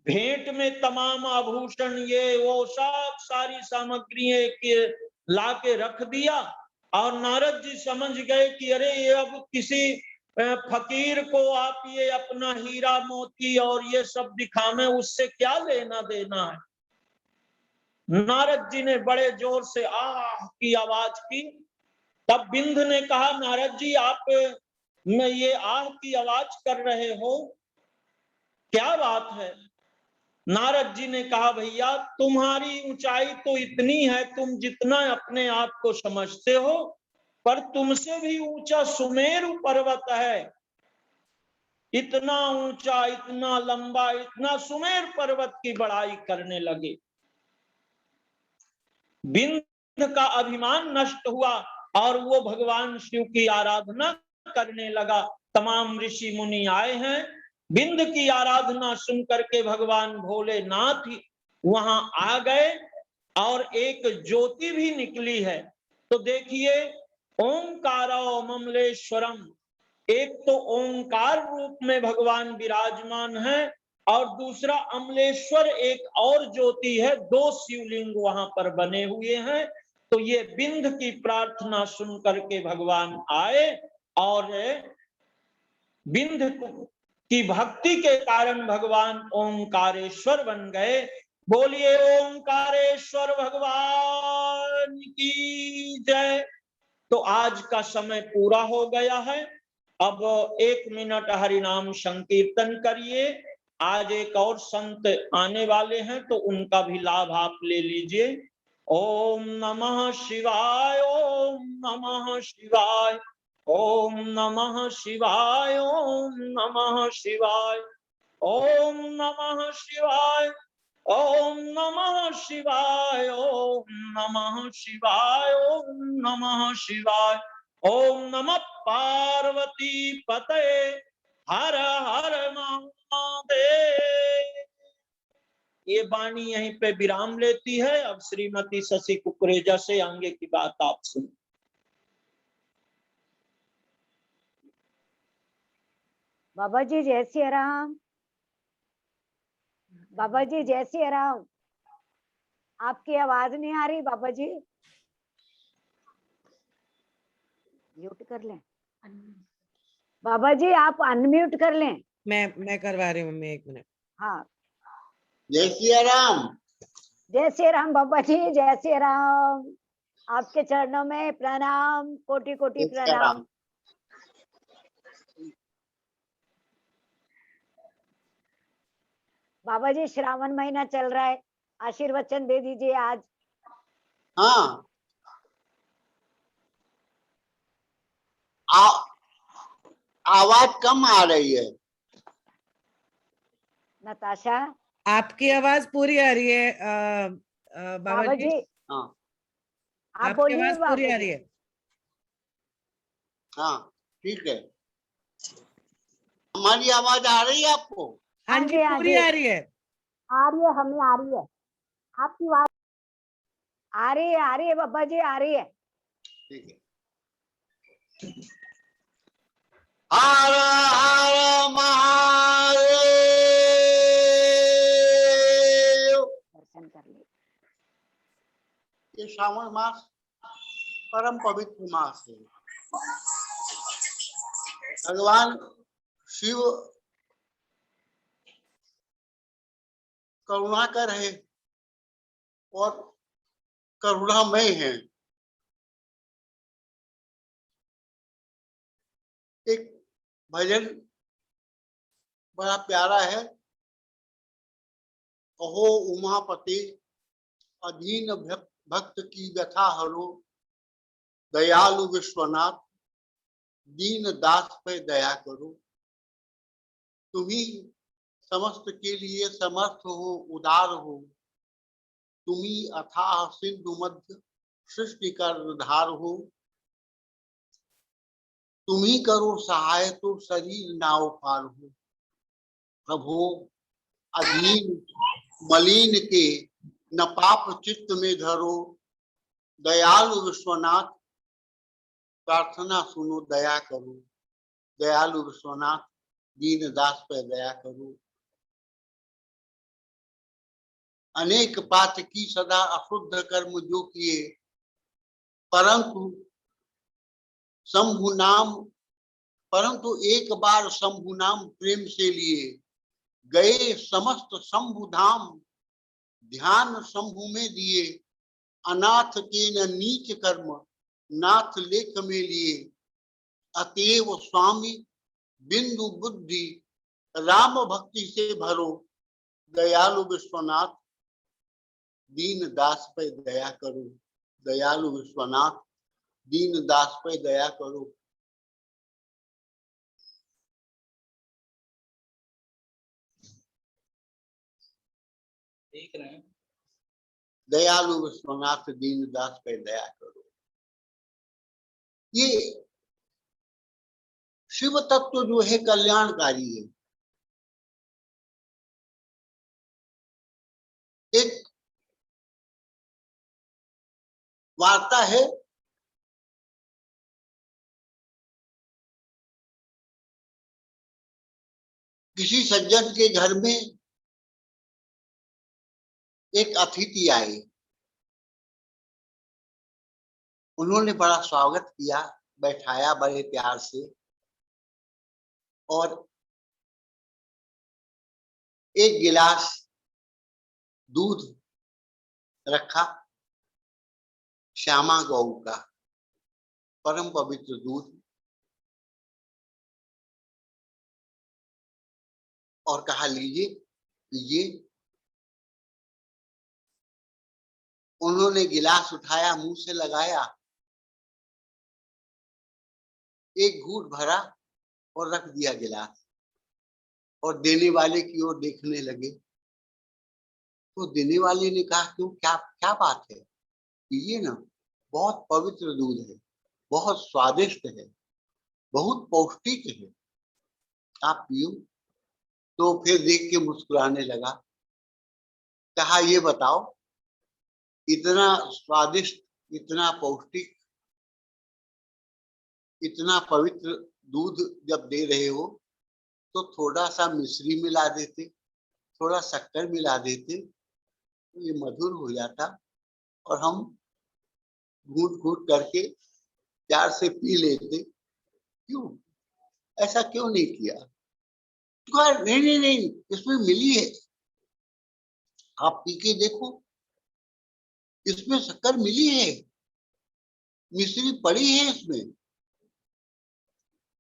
Speaker 3: भेंट में तमाम आभूषण, ये वो सब सारी सामग्रियां ला के रख दिया। और नारद जी समझ गए कि अरे ये अब किसी फकीर को आप ये अपना हीरा मोती और ये सब दिखावे, उससे क्या लेना देना है। नारद जी ने बड़े जोर से आह की आवाज की। तब बिंद ने कहा, नारद जी आप में ये आह की आवाज कर रहे हो, क्या बात है? नारद जी ने कहा, भैया तुम्हारी ऊंचाई तो इतनी है, तुम जितना अपने आप को समझते हो, पर तुमसे भी ऊंचा सुमेरु पर्वत है। इतना ऊंचा, इतना लंबा, इतना सुमेर पर्वत की बड़ाई करने लगे। बिंद का अभिमान नष्ट हुआ और वो भगवान शिव की आराधना करने लगा। तमाम ऋषि मुनि आए हैं, बिंद की आराधना सुन करके भगवान भोलेनाथ वहां आ गए और एक ज्योति भी निकली है। तो देखिए, ओंकारो ममलेश्वरम, एक तो ओंकार रूप में भगवान विराजमान है और दूसरा अमलेश्वर एक और ज्योति है। दो शिवलिंग वहां पर बने हुए हैं। तो ये बिंद की प्रार्थना सुन करके भगवान आए और बिंद की भक्ति के कारण भगवान ओंकारेश्वर बन गए। बोलिए ओंकारेश्वर भगवान की जय। तो आज का समय पूरा हो गया है। अब 1 मिनट हरिनाम संकीर्तन करिए। आज एक और संत आने वाले हैं तो उनका भी लाभ आप ले लीजिए। ओम नमः शिवाय, ओम नमः शिवाय, ओम नमः शिवाय, ओम नमः शिवाय, ओम नमः शिवाय, ओम नमः शिवाय, ओम नमः शिवाय, ओम नमः शिवाय, ओम नमः पार्वती पते, हर हर महादेव। ये वाणी यहीं पे विराम लेती है। अब श्रीमती शशि कुकरेजा से आगे की बात आप सुन।
Speaker 1: बाबा जी जय श्री राम। बाबा जी जय श्री राम। आपकी आवाज नहीं आ रही बाबा जी, म्यूट कर लें। बाबा जी आप अनम्यूट कर लें।
Speaker 4: मैं करवा रही हूँ मम्मी, 1 मिनट।
Speaker 1: हाँ,
Speaker 5: जय श्री राम।
Speaker 1: जय श्री राम बाबा जी, जय श्री राम। आपके चरणों में प्रणाम, कोटि कोटि
Speaker 5: जय श्री
Speaker 1: प्रणाम।
Speaker 5: राम।
Speaker 1: बाबा जी श्रावण महीना चल रहा है, आशीर्वचन दे दीजिए आज।
Speaker 5: हाँ, आवाज कम आ रही है।
Speaker 1: नताशा
Speaker 4: आपकी आवाज पूरी आ रही है
Speaker 1: बाबा जी।
Speaker 5: हाँ
Speaker 1: आप
Speaker 4: आपकी
Speaker 1: बोलिए
Speaker 4: आवाज पूरी
Speaker 1: बाबा
Speaker 4: आ
Speaker 1: जी।
Speaker 4: रही है।
Speaker 5: हाँ ठीक है। हमारी आवाज आ रही है आपको?
Speaker 4: हाँ जी,
Speaker 1: हाँ
Speaker 4: पूरी
Speaker 1: जी,
Speaker 4: आ रही है।
Speaker 1: आ रही है, हमें आ रही है, आपकी आवाज आ रही है बाबा जी, आ रही है।
Speaker 5: ठीक है। हर हर महादेव।
Speaker 1: दर्शन कर ले।
Speaker 5: ये श्रावण मास परम पवित्र मास है। भगवान शिव करुणाकर है और करुणामय है। एक भजन बड़ा प्यारा है। कहो उमापति अधीन भक्त की व्यथा हरो, दयालु विश्वनाथ दीन दास पे दया करो। तुम्ही समस्त के लिए समर्थ हो, उदार हो। तुम्ही अथाह सिंधु मध्य सृष्टि कर धार हो। तुम्ही करो सहाय तो शरीर नाव पार हो। प्रभु अधीन मलिन के न पाप चित्त में धरो, दयालु विश्वनाथ प्रार्थना सुनो दया करो। दयालु विश्वनाथ दीन दास पर दया करो। अनेक पात की सदा अशुद्ध कर्म जो किए, परंतु एक बार शंभु नाम प्रेम से लिए, गए समस्त शंभु धाम ध्यान शंभु में दिए, अनाथ के न नीच कर्म, नाथ लेख में लिए। अतएव स्वामी बिंदु बुद्धि, राम भक्ति से भरो। दयालु विश्वनाथ, दीन दास पे दया करो। दयालु विश्वनाथ, दीन दास पे दया करो।
Speaker 3: देख रहे हैं।
Speaker 5: दयालु विश्वनाथ, दीन दास पे दया करो। ये शिव तत्व जो है कल्याणकारी है। एक वार्ता है, किसी सज्जन के घर में एक अतिथि आए। उन्होंने बड़ा स्वागत किया, बैठाया बड़े प्यार से और एक गिलास दूध रखा, श्यामा गौ का परम पवित्र दूध, और कहा लीजिए पीजिए। उन्होंने गिलास उठाया, मुंह से लगाया, एक घूंट भरा और रख दिया गिलास, और देने वाले की ओर देखने लगे। तो देने वाले ने कहा क्यों, क्या क्या बात है, पीजिए ना, बहुत पवित्र दूध है, बहुत स्वादिष्ट है, बहुत पौष्टिक है, आप पियो। तो फिर देख के मुस्कुराने लगा। कहा ये बताओ, इतना स्वादिष्ट, इतना पौष्टिक, इतना पवित्र दूध जब दे रहे हो तो थोड़ा सा मिश्री मिला देते, थोड़ा शक्कर मिला देते तो ये मधुर हो जाता और हम घूट घूट करके प्यार से पी लेते। क्यों, ऐसा क्यों नहीं किया? तो कहा नहीं नहीं नहीं, इसमें मिली है, आप पी के देखो, इसमें शक्कर मिली है, मिश्री पड़ी है इसमें।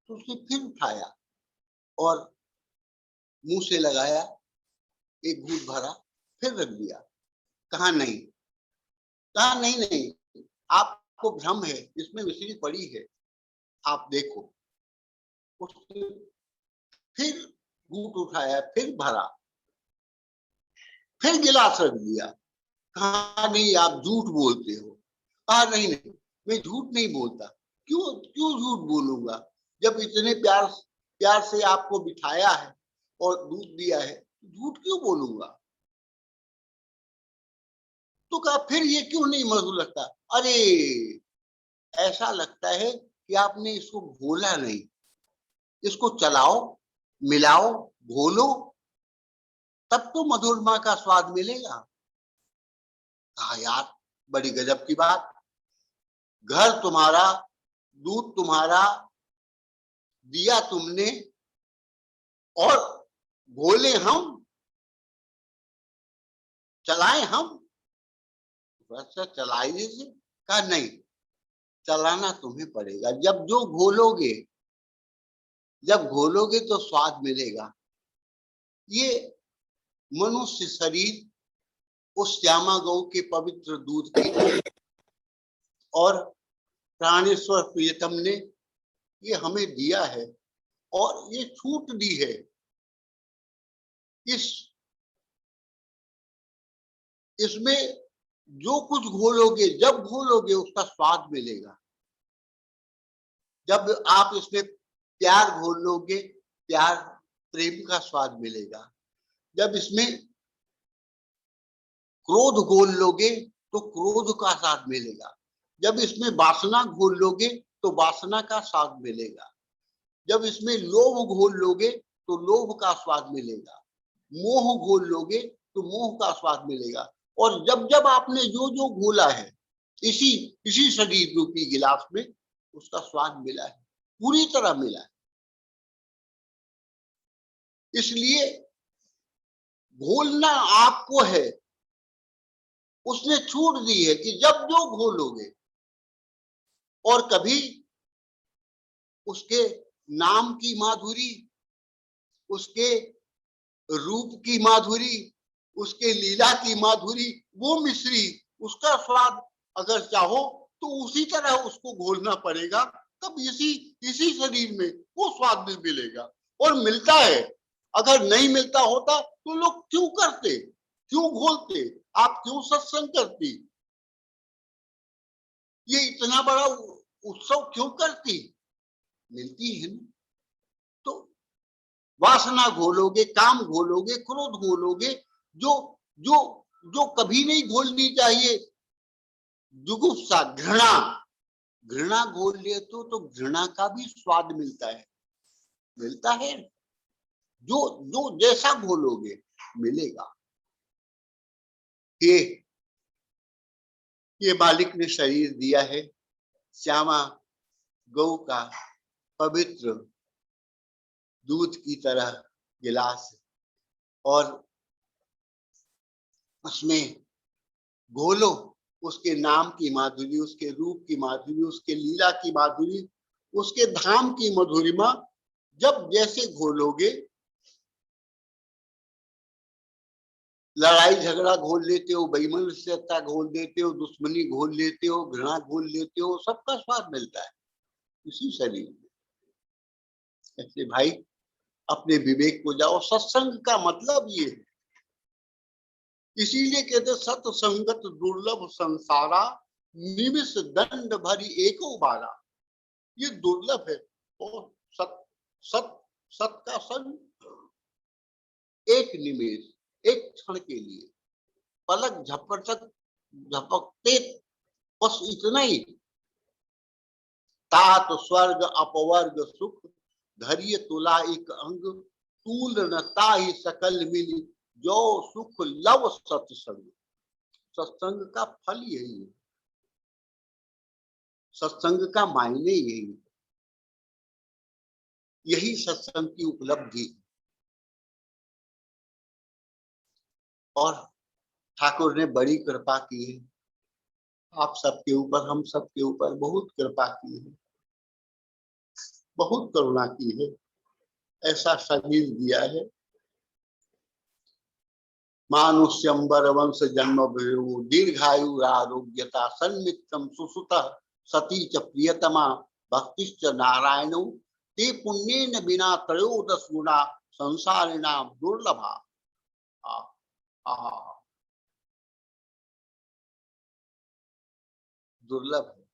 Speaker 5: तो उसने फिर उठाया और मुंह से लगाया, एक घूंट भरा, फिर रख दिया। कहा नहीं, कहा नहीं नहीं, आपको भ्रम है, इसमें मिश्री पड़ी है, आप देखो। उसने फिर घूंट उठाया, फिर भरा, फिर गिलास रख दिया। कहा नहीं, आप झूठ बोलते हो। कहा नहीं नहीं, मैं झूठ नहीं बोलता। क्यों क्यों झूठ बोलूंगा, जब इतने प्यार प्यार से आपको बिठाया है और दूध दिया है, झूठ क्यों बोलूंगा। तो कहा फिर ये क्यों नहीं मधुर लगता? अरे ऐसा लगता है कि आपने इसको घोला नहीं, इसको चलाओ, मिलाओ, घोलो, तब तो मधुरमा का स्वाद मिलेगा। कहा यार बड़ी गजब की बात, घर तुम्हारा, दूध तुम्हारा, दिया तुमने और घोले हम, चलाए हम, वैसा चलाई जैसे। कहा नहीं, चलाना तुम्हें पड़ेगा। जब जो घोलोगे, जब घोलोगे तो स्वाद मिलेगा। ये मनुष्य शरीर उस श्यामा गौ के पवित्र दूध की और प्राणेश्वर प्रियतम ने ये हमें दिया है और ये छूट दी है। इसमें जो कुछ घोलोगे, जब घोलोगे उसका स्वाद मिलेगा। जब आप इसमें प्यार घोलोगे, प्यार प्रेम का स्वाद मिलेगा। जब इसमें क्रोध घोल लोगे तो क्रोध का स्वाद मिलेगा। जब इसमें वासना घोल लोगे तो वासना का स्वाद मिलेगा। जब इसमें लोभ घोल लोगे तो लोभ का स्वाद मिलेगा। मोह घोल लोगे तो मोह का स्वाद मिलेगा। और जब जब आपने जो जो घोला है इसी शरीर रूपी गिलास में, उसका स्वाद मिला है, पूरी तरह मिला है। इसलिए घोलना आपको है, उसने छूट दी है कि जब जो घोलोगे, और कभी उसके नाम की माधुरी, उसके रूप की माधुरी, उसके लीला की माधुरी, वो मिश्री, उसका स्वाद अगर चाहो तो उसी तरह उसको घोलना पड़ेगा, तब इसी इसी शरीर में वो स्वाद भी मिलेगा। और मिलता है। अगर नहीं मिलता होता तो लोग क्यों करते, क्यों घोलते, आप क्यों सत्संग करती, ये इतना बड़ा उत्सव क्यों करती? मिलती है ना। तो वासना घोलोगे, काम घोलोगे, क्रोध घोलोगे, जो जो जो कभी नहीं घोलनी चाहिए, जुगुप्सा, घृणा, घृणा घोल ले तो घृणा का भी स्वाद मिलता है, मिलता है। जो जो जैसा घोलोगे मिलेगा। ये मालिक ने शरीर दिया है, श्यामा गौ का पवित्र दूध की तरह गिलास, और उसमें घोलो उसके नाम की माधुरी, उसके रूप की माधुरी, उसके लीला की माधुरी, उसके धाम की मधुरिमा। जब जैसे घोलोगे, लड़ाई झगड़ा घोल लेते हो, बेईमानियत घोल देते हो, दुश्मनी घोल लेते हो, घृणा घोल लेते हो, सबका स्वाद मिलता है इसी शरीर में। ऐसे भाई अपने विवेक को जाओ। सत्संग का मतलब ये है, इसीलिए कहते सत्संगत दुर्लभ संसारा, निमिष दंड भरी एको बारा। ये दुर्लभ है। और सत सत सत का संग एक निमेष, एक क्षण के लिए, पलक झपटक झपकते, बस इतना ही। तात स्वर्ग अपवर्ग सुख, धैर्य तुला एक अंग, तूल न ताहि सकल मिली, जो सुख लव सत्संग। सत्संग का फल यही है, सत्संग का मायने यही है, यही सत्संग की उपलब्धि। और ठाकुर ने बड़ी कृपा की है आप सबके ऊपर, हम सबके ऊपर बहुत कृपा की है, बहुत करुणा की है, ऐसा शरीर दिया है। मानुष्यंबर वंश जन्म भयु, दीर्घायु आरोग्यता, सन्मित्रम सुसुत सती च प्रियतमा, भक्तिश्च नारायण, ते पुण्येन बिना त्रयोदश गुणा, संसारिणाम दुर्लभा। दुर्लभ है।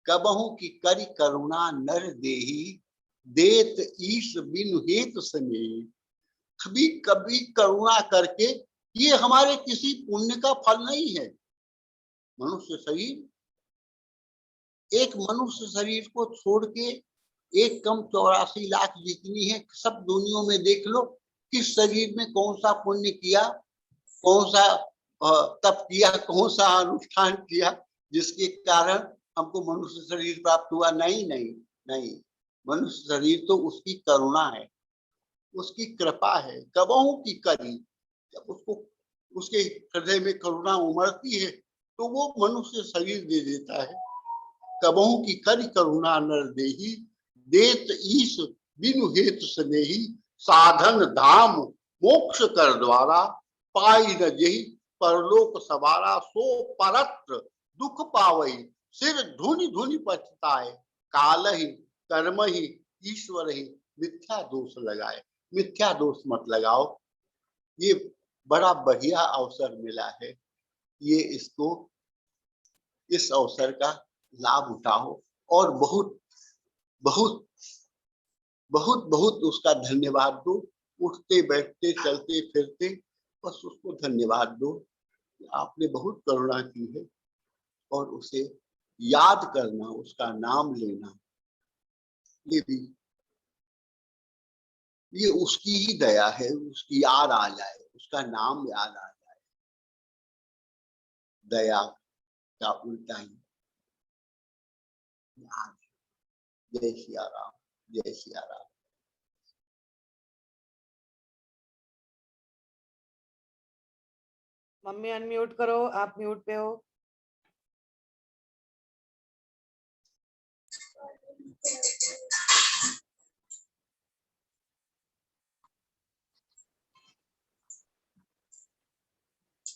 Speaker 5: कबहू की करी करुणा नर देही, देत ईश बिनु हेत स्नेह। कभी कभी करुणा करके, ये हमारे किसी पुण्य का फल नहीं है। मनुष्य शरीर, एक मनुष्य शरीर को छोड़ के 1,84 लाख जितनी है सब दुनिया में देख लो, किस शरीर में कौन सा पुण्य किया, कौन सा तप किया, कौन सा अनुष्ठान किया, जिसके कारण हमको मनुष्य शरीर प्राप्त हुआ। नहीं नहीं नहीं, मनुष्य शरीर तो उसकी करुणा है, उसकी कृपा है। कबहू की करी, जब उसको उसके हृदय में करुणा उमड़ती है तो वो मनुष्य शरीर दे देता है। कबहू की करी करुणा नर देही, देत ईश बिनु हेतु स्नेही, साधन धाम मोक्ष कर द्वारा, पाई न जही परलोक सवारा, सो परत्र दुख पावई, सिर धुनि धुनि पछताए, काल ही कर्म ही ईश्वर ही मिथ्या दोष लगाए। मिथ्या दोष मत लगाओ, ये बड़ा बढ़िया अवसर मिला है, ये इसको, इस अवसर का लाभ उठाओ और बहुत बहुत बहुत बहुत उसका धन्यवाद दो। उठते बैठते चलते फिरते बस उसको धन्यवाद दो, आपने बहुत करुणा की है। और उसे याद करना, उसका नाम लेना, ये भी ये उसकी ही दया है। उसकी याद आ जाए, उसका नाम याद आ जाए, दया का उल्टा ही याद। जय सिया राम, जय सिया राम।
Speaker 4: मम्मी अनम्यूट करो, आप म्यूट पे हो।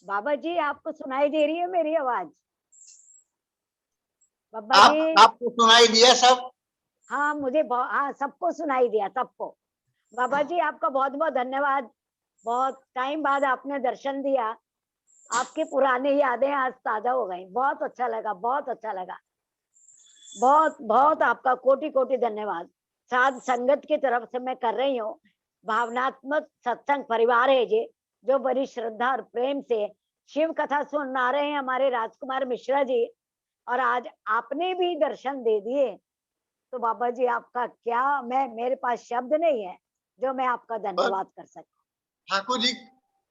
Speaker 1: बाबा जी आपको सुनाई दे रही है मेरी आवाज? बाबा
Speaker 5: आप
Speaker 1: जी
Speaker 5: आपको सुनाई दिया सब?
Speaker 1: हाँ मुझे हाँ सबको सुनाई दिया, सबको। बाबा जी आपका बहुत बहुत धन्यवाद। बहुत टाइम बाद आपने दर्शन दिया, आपकी पुरानी यादें आज ताजा हो गई। बहुत अच्छा लगा, बहुत अच्छा लगा। बहुत बहुत आपका कोटि कोटि धन्यवाद। साध संगत की तरफ से मैं कर रही हूँ। भावनात्मक सत्संग परिवार है ये, जो बड़ी श्रद्धा और प्रेम से शिव कथा सुना रहे हैं हमारे राजकुमार मिश्रा जी। और आज आपने भी दर्शन दे दिए, तो बाबा जी आपका क्या, मेरे पास शब्द नहीं है जो मैं आपका धन्यवाद कर सकूं।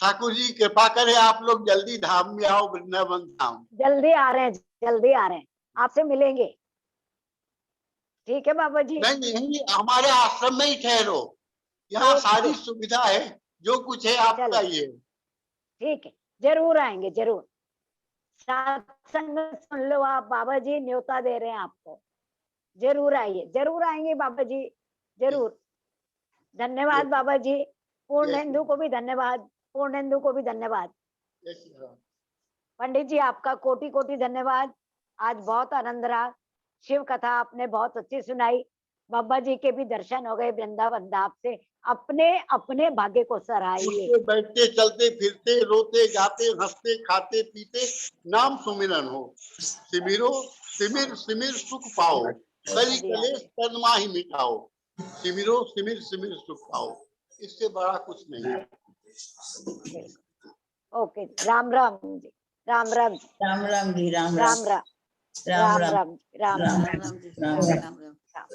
Speaker 5: ठाकुर जी कृपा करें, आप लोग जल्दी धाम में आओ, वृंदावन धाम।
Speaker 1: जल्दी आ रहे हैं, जल्दी आ रहे हैं, आपसे मिलेंगे। ठीक है बाबा जी।
Speaker 5: नहीं नहीं, हमारे आश्रम में ही ठहरो, यहाँ सारी सुविधा है, जो कुछ है आपका ही है।
Speaker 1: ठीक है, जरूर आएंगे, जरूर। सत्संग सुन लो आप, बाबा जी न्योता दे रहे हैं आपको। जरूर आइए, जरूर आएंगे बाबा जी, जरूर। धन्यवाद बाबा जी। पूर्णेंदु को भी धन्यवाद, पूर्णेंदु को भी धन्यवाद। पंडित जी आपका कोटि कोटि धन्यवाद। आज बहुत आनंद रहा, शिव कथा आपने बहुत अच्छी सुनाई। बाबा जी के भी दर्शन हो गए वृंदावन धाम से। अपने अपने भाग्य को सराहिए।
Speaker 5: उठते बैठते चलते फिरते रोते गाते हंसते खाते पीते नाम सुमिरन हो। सिमिरो सिमिर सिमिर सुख पाओ, कली कलेश तन माही मिटाओ। सिमिरो सिमिर सिमिर सुख पाओ, इससे बड़ा कुछ नहीं है।
Speaker 1: ओके, राम राम जी, राम राम जी,
Speaker 2: राम राम जी, राम
Speaker 1: राम राम,
Speaker 2: राम
Speaker 1: राम राम, राम राम,
Speaker 2: राम राम जी, राम राम।
Speaker 1: राम।